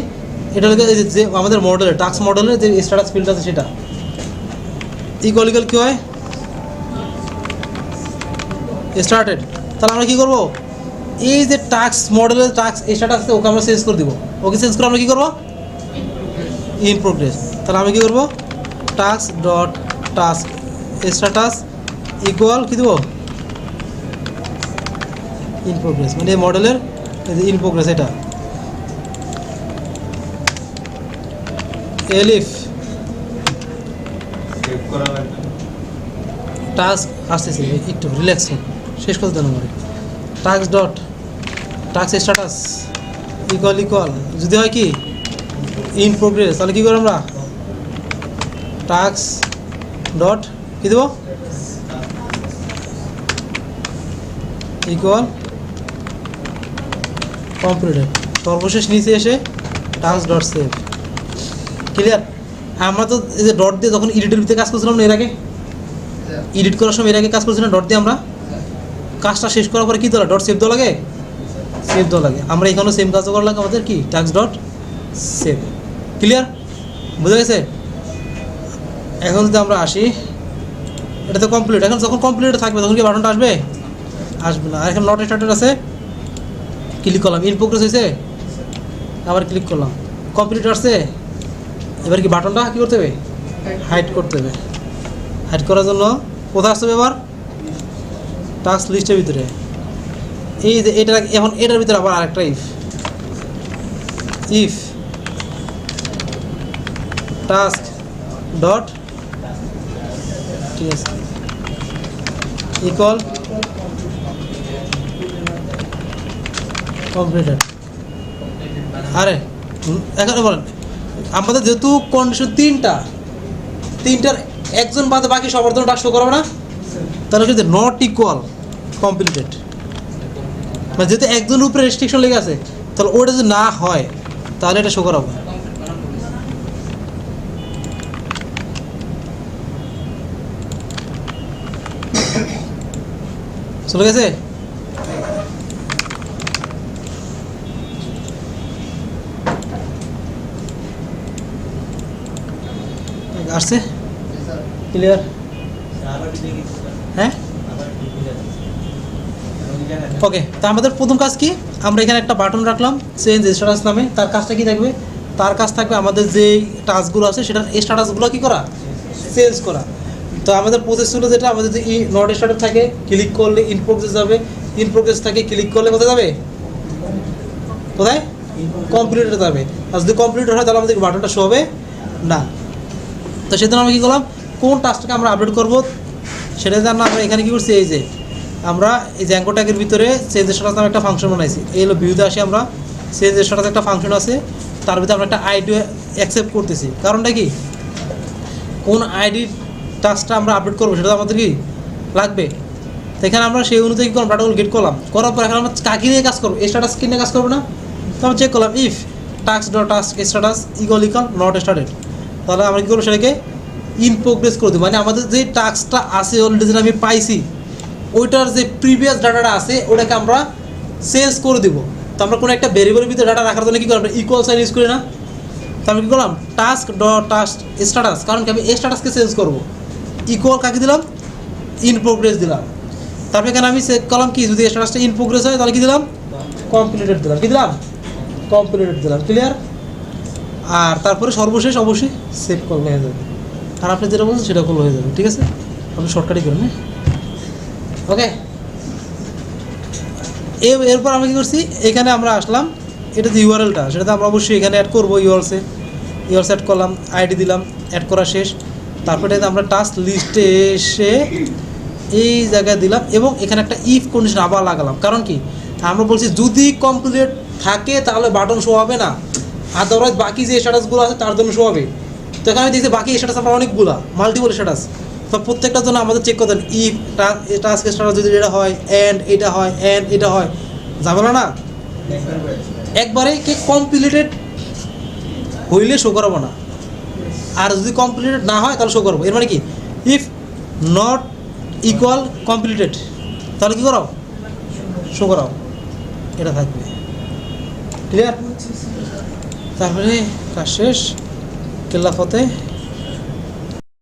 এটা হলো যে আমাদের মডেলের টাস্ক মডেলের যে স্ট্যাটাস ফিল্ড আছে সেটা। ইকুয়াল কী হয়? স্টার্টেড। তাহলে আমরা কী করবো? এই যে টাস্ক মডেলের টাস্ক স্ট্যাটাস আছে ওকে আমরা চেঞ্জ করে দিব। ওকে চেঞ্জ করে আমরা কী করবো? In progress. তাহলে আমি কী করবো? Task dot task status equal কী দেবো? ইন প্রোগ্রেস, মানে এই মডেলের ইন প্রোগ্রেস এটা। এলিফ সেভ করা লাগবে না। টাস্ক আসতেছে, একটু রিল্যাক্স হন, শেষ করতে দেন আমার। Task dot task status equal যদি হয় কি ইন প্রোগ্রেস, তাহলে কী করবো আমরা? টাস্ক ডট কী দেবো? Equal completed. সর্বশেষ নিচে এসে টাস্ক ডট সেভ। ক্লিয়ার? আমরা তো এই যে ডট দিয়ে যখন এডিটের ভিতরে কাজ করছিলাম না এর আগে, এডিট করার সময় এর আগে কাজ করছিলাম ডট দিয়ে, আমরা কাজটা শেষ করার পরে কী দেওয়া ডট সেভ দেওয়া লাগে? সেভ দেওয়া লাগে। আমরা এখানেও সেম কাজ করা লাগে আমাদের কি টাস্ক ডট সেভ। ক্লিয়ার? বুঝা গেছে? এখন যদি আমরা আসি, এটা তো কমপ্লিট। এখন যখন কমপ্লিট থাকবে তখন কি বাটনটা আসবে? আসবে না। আর এখন নট স্টার্টেড আছে, ক্লিক করলাম, ইন প্রোগ্রেস হয়েছে, আবার ক্লিক করলাম, কমপ্লিট আসছে। এবার কি বাটনটা কী করতে হবে? হাইড করতে হবে। হাইড করার জন্য কোথায় আসতে হবে এবার? টাস্ক লিস্টের ভিতরে। এই যে এটা এখন এটার ভিতরে আবার আরেকটা ইফ টাস্ক ডট ঠিক আছে ইকুয়াল কমপ্লিটেড। আরে এখানে বলেন আমাদের যেহেতু কন্ডিশন তিনটার একজন বাদে বাকি সবার জন্য টাস্ক শো করাবে না, তাহলে যদি নট ইকুয়াল কমপ্লিটেড, মানে যেহেতু একজনের উপরে রেস্ট্রিকশন লেগে আছে, তাহলে ওটা যদি না হয় তাহলে এটা শো করাবো। চলে গেছে? আসছে? ক্লিয়ার? হ্যাঁ ওকে। তা আমাদের প্রথম কাজ কি? আমরা এখানে একটা বাটন রাখলাম চেঞ্জ স্ট্যাটাস নামে। তার কাজটা কি থাকবে? তার কাজ থাকবে আমাদের যে টাস্কগুলো আছে সেটার স্ট্যাটাসগুলো কী করা? চেঞ্জ করা। তো আমাদের প্রসেস ছিল যেটা আমাদের যদি নট স্টার্টেড থাকে ক্লিক করলে ইন প্রোগ্রেস যাবে, ইন প্রোগ্রেস থাকে ক্লিক করলে কোথায় যাবে? কোথায়? কমপ্লিটেড যাবে। আর যদি কমপ্লিটেড হয় তাহলে আমাদের বাটনটা শো হবে না। তো সেজন্য আমরা কী করলাম? কোন টাস্কটাকে আমরা আপডেট করবো সেটার জন্য আমরা এখানে কী করছি, এই যে আমরা এই যে অ্যাঙ্কর ট্যাগের ভিতরে চেঞ্জ স্ট্যাটাস নামে একটা ফাংশন বানাইছি। এই হলো ভিউতে আসি, আমরা চেঞ্জ স্ট্যাটাস একটা ফাংশন আছে, তার ভিতরে আমরা একটা আইডি অ্যাকসেপ্ট করতেছি। কারণটা কি? কোন আইডি টাস্কটা আমরা আপডেট করবো সেটা আমাদের কি লাগবে। তো এখানে আমরা সেই অনুযায়ী কী করলাম? ডাটাগুলো গেট করলাম, করার পর এখন আমরা কাকে নিয়ে কাজ করবো? স্ট্যাটাস কি নিয়ে কাজ করবো না? তো আমরা চেক করলাম if task dot task status equal not started. তাহলে আমরা কী করবো? সেটাকে ইন প্রোগ্রেস করে দেবো, মানে আমাদের যে টাস্কটা আছে অলরেডি যেটা আমি পাইছি ওইটার যে প্রিভিয়াস ডাটাটা আছে ওটাকে আমরা চেঞ্জ করে দেবো। তো আমরা কোনো একটা ভেরিয়েবলের ভিতরে ডাটা রাখার জন্য কী করলাম? ইকুয়াল সাইন ইউজ করি না? তো আমি কী করলাম? টাস্ক ডট টাস্ক স্ট্যাটাস, কারণ কি আমি এই স্ট্যাটাসকে চেঞ্জ করবো। ইকুয়াল কাকে দিলাম? ইন প্রোগ্রেস দিলাম। তারপরে এখানে আমি চেক করলাম কি যদি স্ট্যাটাসটা ইন প্রোগ্রেস হয় তাহলে কী দিলাম? কমপ্লিটেড দিলাম। কী দিলাম? কমপ্লিটেড দিলাম। ক্লিয়ার? আর তারপরে সর্বশেষ অবশ্যই সেভ করলে হয়ে যাবে। আর আপনি যেটা বলছেন সেটা করলে হয়ে যাবে। ঠিক আছে? আপনি শর্টকাটই করেন। হ্যাঁ ওকে। এরপর আমরা কী করছি? এখানে আমরা আসলাম, এটা যে ইউআরএলটা সেটাতে আমরা অবশ্যই এখানে অ্যাড করবো। ইউআরএলস অ্যাড করলাম, আইডি দিলাম, অ্যাড করা শেষ। তারপরে আমরা টাস্ক লিস্টে এসে এই জায়গায় দিলাম এবং এখানে একটা ইফ কন্ডিশন আবার লাগালাম। কারণ কি? আমরা বলছি যদি কমপ্লিট থাকে তাহলে বাটন শো হবে না, আদারওয়াইজ বাকি যে স্ট্যাটাসগুলো আছে তার জন্য শো হবে। তো এখানে দেখছি বাকি স্ট্যাটাস আমরা অনেকগুলো মাল্টিপল স্ট্যাটাস, তো প্রত্যেকটার জন্য আমাদের চেক করতেন ইফ টাস্ক স্ট্যাটাস যদি এটা হয় অ্যান্ড এটা হয় অ্যান্ড এটা হয়, যাবে না? একবারে কি কমপ্লিটেড হইলে শো করাবো না, আর যদি কমপ্লিটেড না হয় তাহলে শো করবো। এর মানে কি ইফ নট ইকুয়াল কমপ্লিটেড তাহলে কী করাও, শো করাও, এটা থাকবে। ক্লিয়ার? তারপরে কাজ শেষ, কেল্লাফতে